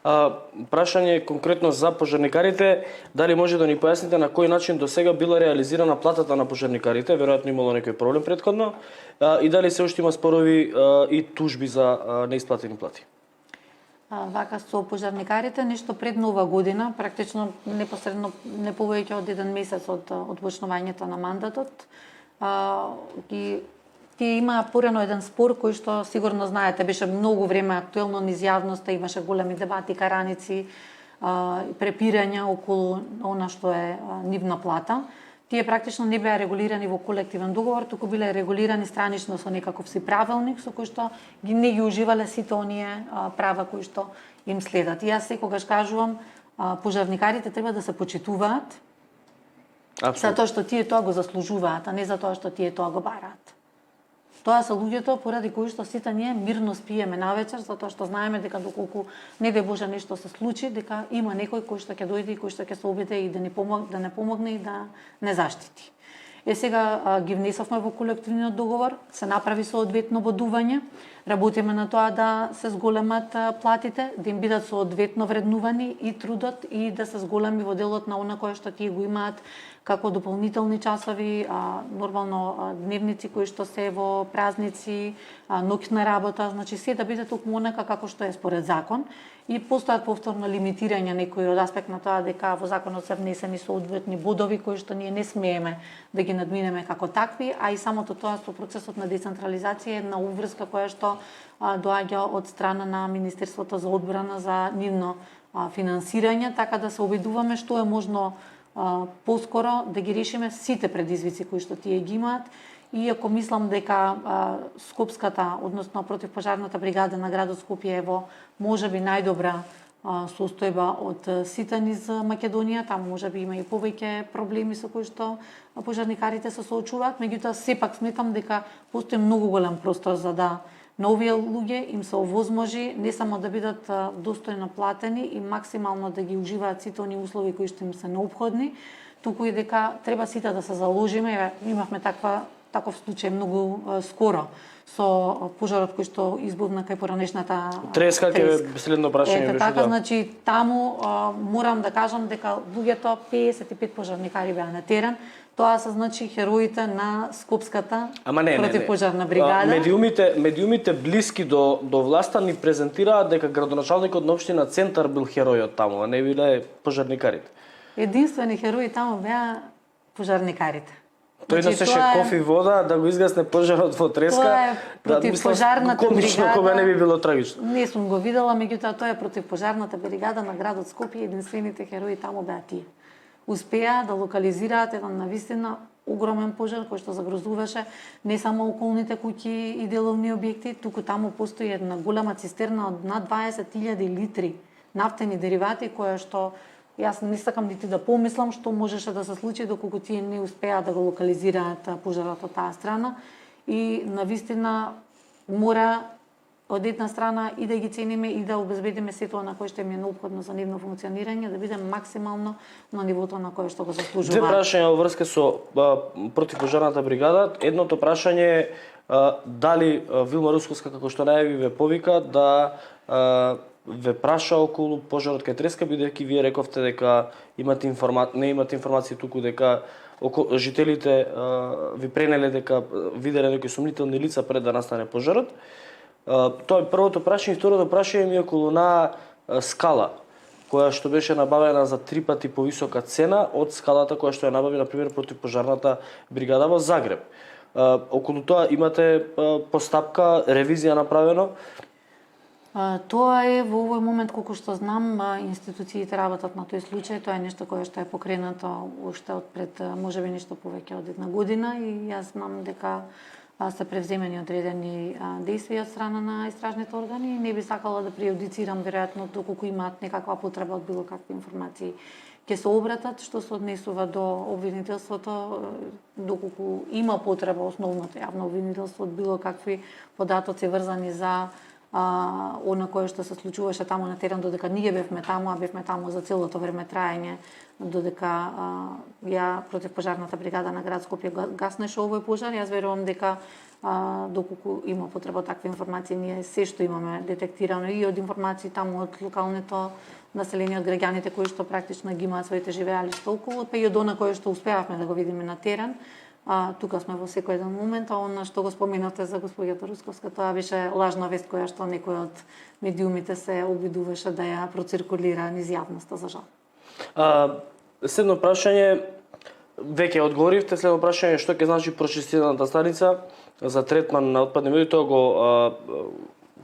Прашање конкретно за пожарникарите, дали може да ни појасните на кој начин до сега била реализирана платата на пожарникарите, веројатно имало некој проблем претходно, и дали се уште има спорови и тужби за неисплатени плати? Вака со пожарникарите нешто пред нова година, практично непосредно не повеќе од еден месец од почнувањето на мандатот, тие имаа порано еден спор кој што сигурно знаете беше многу време актуелно низ јавноста, имаше големи дебати, караници, препирања околу она што е нивна плата. Тие практично не беа регулирани во колективен договор, туку биле регулирани странично со некаков си правилник со кој што не ги уживале сите оние права кои што им следат. И јас секогаш кажувам, пожарникарите треба да се почитуваат, затоа што тие тоа го заслужуваат, а не затоа што тие тоа го бараат. Тоа се луѓето поради кои што сите ние мирно спиеме навечер, затоа што знаеме дека доколку не де Боже нешто се случи, дека има некој кој што ќе дојде и кој што ќе се обиде и да не помогне и да не заштити. Сега ги внесовме во колективниот договор, се направи соодветно бодување, работиме на тоа да се зголемат платите, да им бидат соодветно вреднувани и трудот и да се зголеми во делот на она кое што тие го имаат како дополнителни часови, нормално дневници кои што се во празници, ноќна работа, значи се да биде токму онака како што е според закон. И постојат повторно лимитирање некои од аспект на тоа дека во законот се внесени соодветни бодови кои што ние не смееме да ги надминеме како такви, а и самото тоа со процесот на децентрализација е една обврска која што доаѓа од страна на Министерството за одбрана за нивно финансирање, така да се обидуваме што е можно поскоро да ги решиме сите предизвици кои што тие ги имаат. Иако мислам дека Скопската, односно противпожарната бригада на градот Скопје е во можеби најдобра состојба од сите низ Македонија, таму можеби има и повеќе проблеми со кои што пожарникарите се соочуваат, меѓутоа сепак сметам дека постои многу голем простор за да на овие луѓе им се овозможи не само да бидат достојно платени и максимално да ги уживаат сите оние услови кои што им се неопходни, туку и дека треба сите да се заложиме. Имавме таков случај многу скоро со пожарот кој што избувна кај поранешната Треска ќе следно прашање беше така, значи таму морам да кажам дека луѓето 55 пожарникари беа на терен. Тоа се значи хероите на Скопската противпожарна бригада. Медиумите блиски до власта ни презентираат дека градоначалникот на општина Центар бил херојот таму, а не биле пожарникарите. Единствени херои таму беа пожарникарите. Тој носеше кофи и вода да го изгасне пожарот во Треска. Тоа е противпожарната бригада. Кога не би било трагично. Не сум го видела, меѓутоа тоа е противпожарната бригада на градот Скопје, единствените херои таму беа тие. Успеа да локализираат еден навистина огромен пожар кој што загрозуваше не само околните куќи и деловни објекти, туку таму постои една голема цистерна од над 20.000 литри нафтени деривати која што јас не сакам нити да помислам што можеше да се случи доколку тие не успеа да го локализираат пожарот од таа страна и навистина мора од една страна и да ги цениме и да обезбедиме сето на кое што им е неопходно за нивно функционирање, да биде максимално на нивото на кое што го заслужуваат. Две прашања во врска со противпожарната бригада. Едното прашање е дали Вилма Русковска, како што најави, ве повика да ве праша околу пожарот кај Треска, бидејќи вие рековте дека не имате информации туку дека жителите ви пренеле дека виделе некои сумнителни лица пред да настане пожарот. Тоа е првото прашање. И второто прашање ми е околу на скала, која што беше набавена за 3 пати повисока цена од скалата која што ја набави, например, противпожарната бригада во Загреб. Околу тоа имате постапка, ревизија направено? Тоа е во овој момент, колку што знам, институциите работат на тој случај. Тоа е нешто кое што е покренато уште од пред можеби нешто повеќе од една година и јас знам дека се превземени одредени действија од страна на истражните органи и не би сакала да прејудицирам веројатно доколку имаат некаква потреба од било какви информации ќе се обратат, што се однесува до обвинителството, доколку има потреба основното јавно обвинителство од било какви податоци врзани за она кое што се случуваше таму на терен, додека ние бевме таму, а бевме таму за целото време траење, додека ја противпожарната бригада на град Скопје гаснеше овој пожар. Јас верувам дека доколку има потреба такви информации, ние се што имаме детектирано и од информации таму од локалното население, од граѓаните кои што практично ги имаат своите живеалишта околу, па и од она кое што успеавме да го видиме на терен. Тука сме во секој еден момент, а она што го споменате за госпоѓата Русковска, тоа беше лажна вест која што некој од медиумите се обидуваше да ја проциркулира низ јавноста, за жал. Следно прашање, веќе одговоривте, следно прашање што ќе значи прочистената станица за третман на отпадни води, тоа го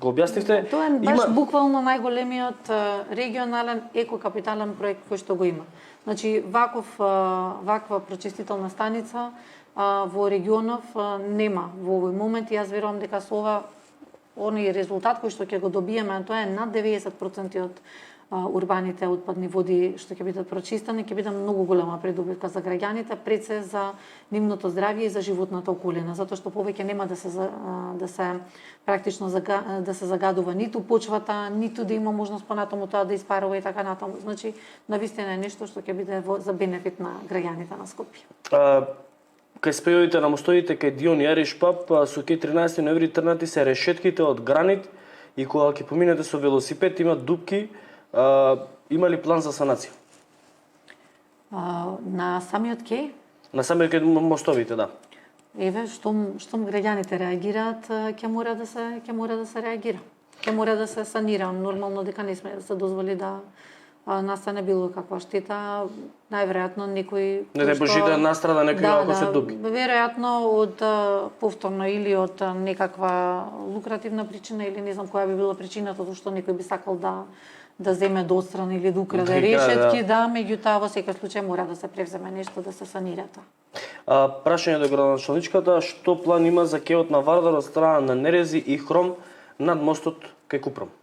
објаснивте. Тоа е баш буквално најголемиот регионален екокапитален проект кој што го има. Значи, ваква прочистителна станица во регионов нема во овој момент. Јас верувам дека со оној резултат кој што ќе го добиеме, тоа е над 90% од урбаните отпадни води што ќе бидат прочистени, ќе биде многу голема придобивка за граѓаните, пред се за нивното здравје и за животната околина, затоа што повеќе нема да се практично да се загадува ниту почвата, ниту да има можност понатаму тоа да испарува и така натаму. Значи, навистина е нешто што ќе биде за бенефит на граѓаните на Скопје. Кај спејовите на мостовите кај Дион Јариш Пап со кај 13 ноември трнати се решетките од гранит и кога ќе поминете со велосипед има дупки. Има ли план за санација? На самиот кеј? На самиот кеј мостовите, да. Еве, штом граѓаните реагираат, ќе мора да се реагира. Ќе мора да се санира. Нормално дека не сме да се дозволи да настане било каква штета, најверојатно некој Не дај Боже да настрада некој ако се дупи. Веројатно од повторно или од некаква лукративна причина или не знам која би била причината зашто некој би сакал да земе до отстрани или да украде решетки, меѓутоа во секој случај мора да се превземе нешто да се санира тоа. Прашање до градоначалничката, што план има за кеот на Вардар од страна на Нерези и Хром над мостот кај Купром?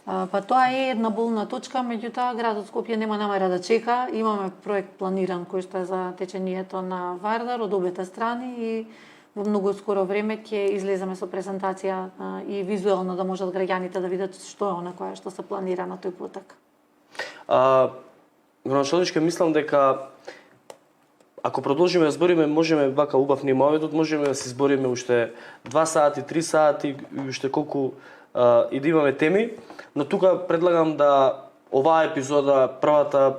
Па тоа е една болна точка, меѓутоа градот Скопје нема намера да чека. Имаме проект планиран кој што е за течењето на Вардар од обете страни и во многу скоро време ќе излеземе со презентација и визуелно да можат граѓаните да видат што е она кое што се планира на тој поток. Градоначалничка, мислам дека ако продолжиме да збориме, можеме вака убав нимаведот, можеме да се збориме уште 2 сати, 3 сати и уште колку и да имаме теми, но тука предлагам да оваа епизода, првата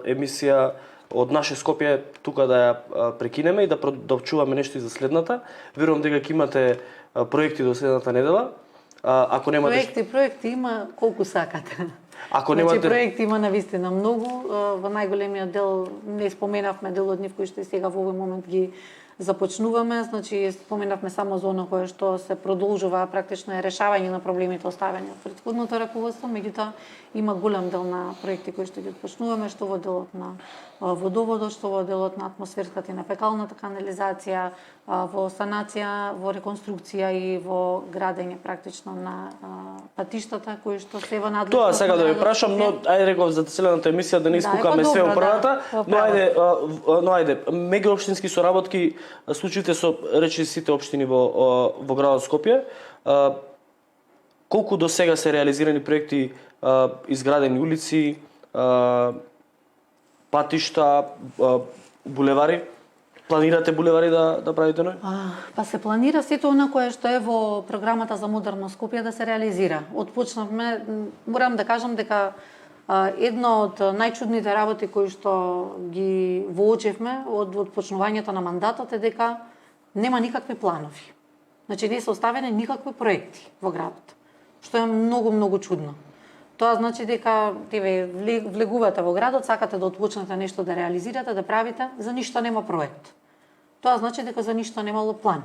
емисија од наше Скопје, тука да ја прекинеме и да обчуваме нешто и за следната. Верувам дека ќе имате проекти до следната недела. Ако немате проекти има колку сакате. Ако немате проекти има навистина многу, во најголемиот дел не споменавме дел од нив кои што и сега во овој момент ги започнуваме, значи споменавме само за оно кое што се продолжува, практично е решавање на проблемите оставени од претходното раководство, меѓутоа има голем дел на проекти кои што ги почнуваме, што во делот на водоводот, што во делот на атмосферската и на фекалната канализација, во санација, во реконструкција и во градење практично на патиштата кои што се во надлежност. Тоа сега да ви прашам, но ајде реков за следната емисија да не искукаме све во првата, но ајде, меѓуопштински соработки случаите со речи сите општини во градот Скопје. Колку до сега се реализирани проекти, изградени улици, патишта, булевари? Планирате булевари да правите ној? Па се планира сето она кое што е во програмата за модерно Скопје да се реализира. Отпочнавме, морам да кажам дека една од најчудните работи кои што ги воочевме од отпочнувањето на мандатот е дека нема никакви планови. Значи не се оставени никакви проекти во градот, што е многу чудно. Тоа значи дека влегувате во градот, сакате да отпочнете нешто да реализирате, да правите, за ништо нема проект. Тоа значи дека за ништо немало план.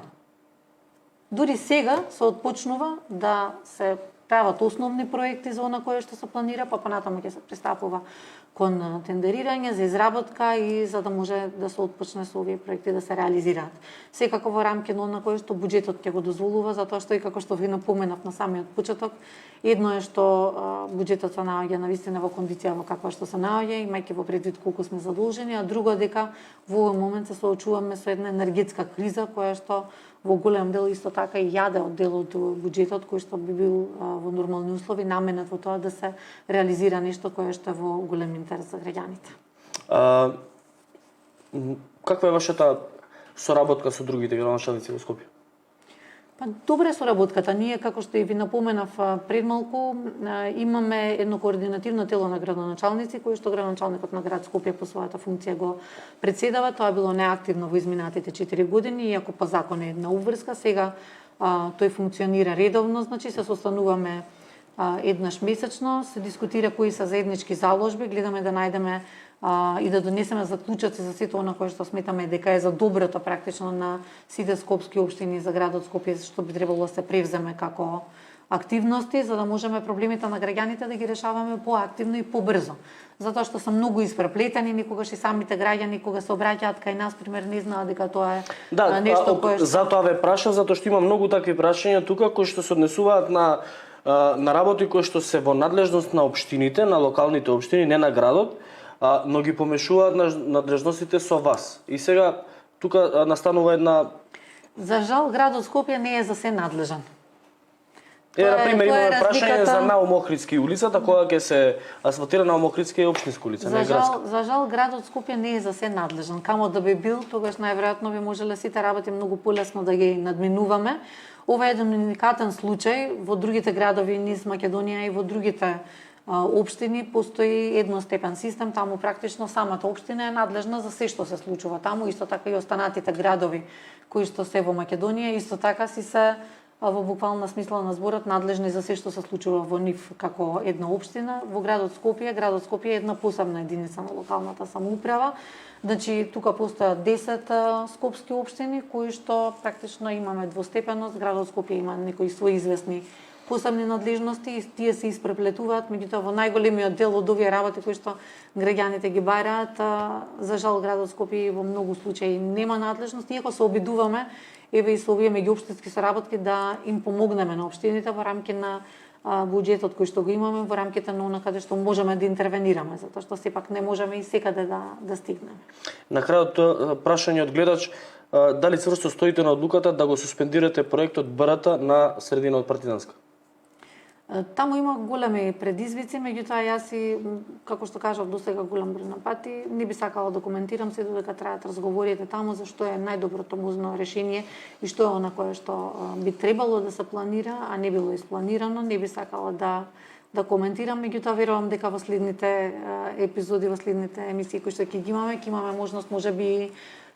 Дури сега се отпочнува да се прават основни проекти за она кое што се планира, па понатаму ќе се пристапува кон тендерирање за изработка и за да може да се отпочне со овие проекти да се реализираат. Секако во рамки на кое што буџетот ќе го дозволува, затоа што и како што ви напоменав на самиот почеток, едно е што буџетот се наоѓа навистина во кондиција во каква што се наоѓа, имајќи во предвид колку сме задолжени, а друго дека во овој момент се соочуваме со една енергетска криза која што во голем дел исто така и јаде од дел од буџетот кој што би бил во нормални услови наменет во тоа да се реализира нешто кое што е во голем интерес за граѓаните. Каква е вашата соработка со другите градоначалници во Скопје? Па добра е соработката. Ние, како што и ви напоменав пред малку, имаме едно координативно тело на градоначалници, кој што градоначалникот на град Скопје по својата функција го председава. Тоа било неактивно во изминатите 4 години, иако по закон е една обврска. Сега тој функционира редовно, значи се состануваме еднаш месечно, се дискутира кои се заеднички заложби, гледаме да најдеме и да донесеме заклучоци за сето она кое што сметаме дека е за доброто практично на сите скопски општини за градот Скопје, што би требало да се превземе како активности, за да можеме проблемите на граѓаните да ги решаваме поактивно и побрзо. Затоа што се многу испреплетени, никогаш и самите граѓани кога се обраќаат кај нас, пример, не знаат дека тоа е нешто кое што... Затоа ве прашав, затоа што има многу такви прашања тука кои што се однесуваат на работи кои што се во надлежност на општините, на локалните општини, не на градот, но ги помешуваат надлежностите со вас. И сега тука настанува една... За жал, градот Скопје не е за се надлежен. На пример, имаме прашање за Наум Охридски улицата, која ќе се асфалтира Наум Охридски е општинска улица, не е градска. За жал, градот Скопје не е за се надлежен. Камо да би бил, тогаш најверојатно би можеле сите работи многу полесно да ги надминуваме. Ова е еден уникатен случај. Во другите градови низ Македонија и во другите општини постои едностепен систем, таму практично самата општина е надлежна за се што се случува таму, исто така и останатите градови кои што се во Македонија, исто така си се во буквална смисла на зборот надлежни за се што се случува во нив како една општина. Во градот Скопје е една посебна единица на локалната самоуправа. Значи, тука постојат 10 скопски општини кои што практично имаме двостепеност. Градот Скопје има некои свои известни посебни надлежности и тие се испреплетуваат, меѓутоа во најголемиот дел од овие работи кои што граѓаните ги бараат, за жал градот Скопје во многу случаи нема надлежност, иако се обидуваме еве и со овие меѓуопштински соработки да им помогнеме на општините во рамки на буџетот кој што го имаме, во рамките на она каде што можеме да интервенираме, затоа што сепак не можеме и секаде да стигнеме. На крајот прашање од гледач, дали цврсто стоите на одлуката да го суспендирате проектот БРТ на средина од Партизанска? Таму има големи предизвици, меѓутоа јас и, како што кажав досега голем број на пати, не би сакала да коментирам се додека траат разговорите таму за што е најдоброто можно решение и што е она кое што би требало да се планира, а не било испланирано. Не би сакала да коментирам, меѓутоа верувам дека во следните епизоди, во следните емисии кои што ќе ги имаме можност можеби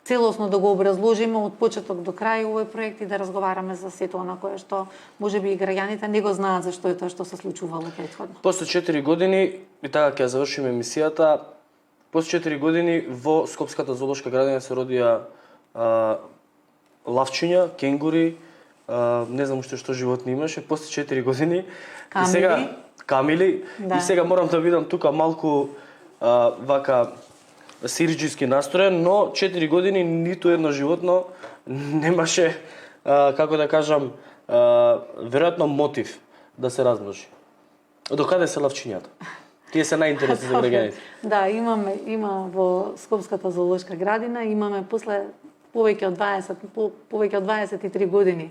целосно да го образложиме од почеток до крај овој проект и да разговараме за сето она кое што можеби и граѓаните не го знаат за што е тоа што се случувало претходно. После 4 години, и така ќе завршиме емисијата, после 4 години во Скопската зоолошка градина се родија лавчиња, кенгури, не знам уште што животни имаше, после 4 години. Камили. И сега камили. Да. И сега морам да видам тука малку вака сирџиски настроен, но 4 години ниту едно животно немаше, како да кажам, веројатно мотив да се размножи. До каде се лавчињата? Тие се најинтересни за граѓаните. Да, има во Скопската зоолошка градина, имаме после повеќе од 23 години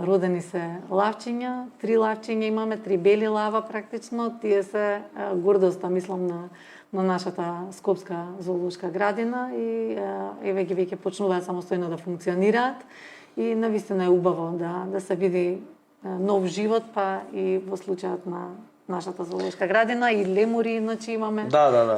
родени се лавчиња, 3 лавчиња имаме, 3 бели лава практично, тие се гордоста, мислам, на нашата Скопска зоолошка градина и еве ги веќе почнуваат самостојно да функционираат и навистина е убаво да се види нов живот, па и во случајот на нашата зоолошка градина и лемури, значи имаме,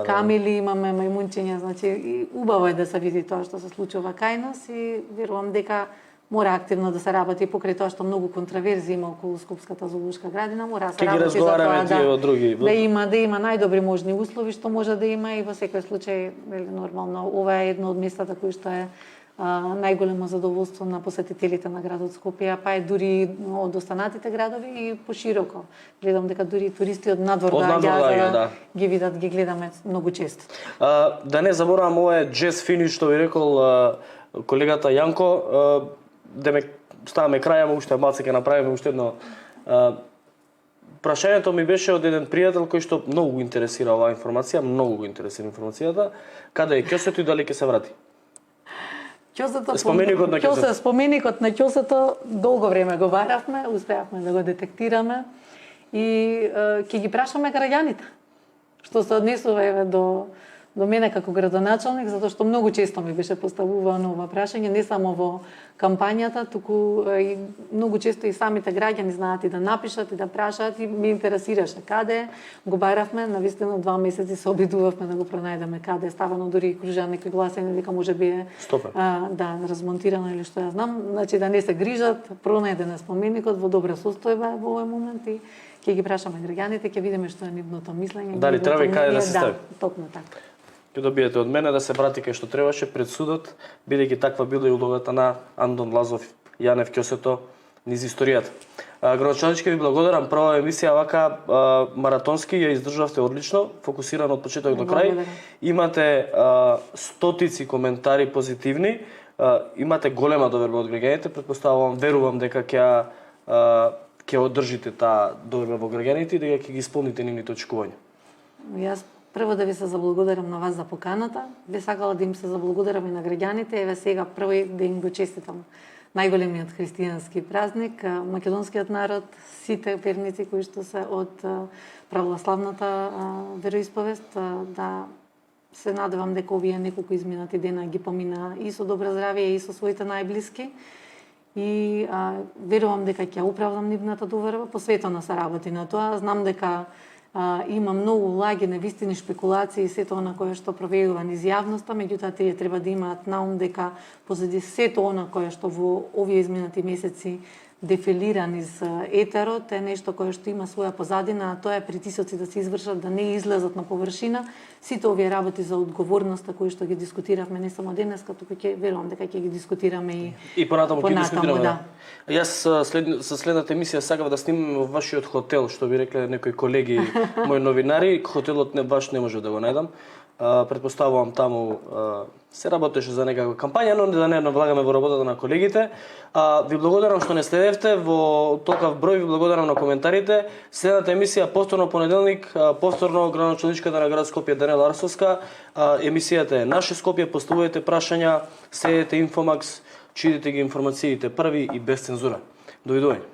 камили имаме, мајмунчиња, значи и убаво е да се види тоа што се случува кај нас и верувам дека мора активно да се работи покрај тоа што многу контраверзии има околу Скопската зоолошка градина, мора да се работи за тоа да има најдобри можни услови што може да има и во секој случај нормално ова е едно од местата кои што е најголемо задоволство на посетителите на градот Скопје, па е дури од останатите градови и пошироко. Гледам дека дури туристи од надвор доаѓаат да ги видат, ги гледаме многу често. Да не заборавам, ова е джез финиш, што ви рекол колегата Јанко, да ставаме крај, ама уште малце ќе направиме уште едно. Прашањето ми беше од еден пријател кој што многу го интересира оваа информација, многу го интересира информацијата, каде е ќосето и дали ќе се врати? Споменикот на ќосето долго време го баравме, успеавме да го детектираме и ќе ги прашаме граѓаните што се однесува еве до мене како градоначалник, затоа што многу често ми беше поставувано ова прашање, не само во кампањата, туку и многу често и самите граѓани знаат и да напишат и да прашаат и ме интересираше каде го баравме, навистина 2 месеци се обидувавме да го пронајдеме каде, ставано дури и кружа некои гласени дека можеби е размонтирано или што ја знам, значи да не се грижат, пронајден е споменикот во добра состојба во овој момент и ќе ги прашаме граѓаните, ќе видиме што е нивното мислење. Дали треба и каде да се стави? Да, токму така. Ќе добиете од мене да се врати кај што требаше пред судот, бидејќи таква била и улогата на Андон Лазов Јанев Ќосето низ историјата. Градоначалничке ви благодарам, прва емисија вака маратонски ја издржавте одлично, фокусирано од почеток до крај. Имате стотици коментари позитивни, имате голема доверба од граѓаните, претпоставувам, верувам дека ќе одржите таа доверба во граѓаните и дека ќе ги исполните нивните очекувања. Јас прво да ви се заблагодарам на вас за поканата. Би сакала да им се заблагодарам и на граѓаните. Еве сега прво да им го честитам најголемиот христијански празник, македонскиот народ, сите верници кои што се од православната вероисповест, да се надевам дека овие неколку изминати дена ги помина и со добро здравје и со своите најблиски. И верувам дека ќе оправдам нивната доверба, посветено се работи на тоа. Знам дека има многу лаги, невистини, шпекулации и сето она кое што проведува низ јавноста, меѓутоа тие треба да имаат наум дека позади сето она кое што во овие изминати месеци дефилира низ етерот е нешто кое што има своја позадина, а тоа е притисоци да се извршат, да не излезат на површина. Сите овие работи за одговорноста кои што ги дискутиравме не само денеска, туку ќе верувам дека ќе ги дискутираме и понатаму ќе дискутираме. Да. Јас со следната емисија сакав да снимам во вашиот хотел, што би рекле некои колеги мои новинари, хотелот баш не може да го најдам. Претпоставувам таму се работеше за некаква кампања, но да не навлагаме во работата на колегите. Ви благодарам што не следевте во толкав број, ви благодарам на коментарите. Следната емисија повторно понеделник, повторно градоначалничката на град Скопје Даниела Арсовска. Емисијата е Наше Скопје, поставувајте прашања, следете Инфомакс, читате ги информациите први и без цензура. Довидување.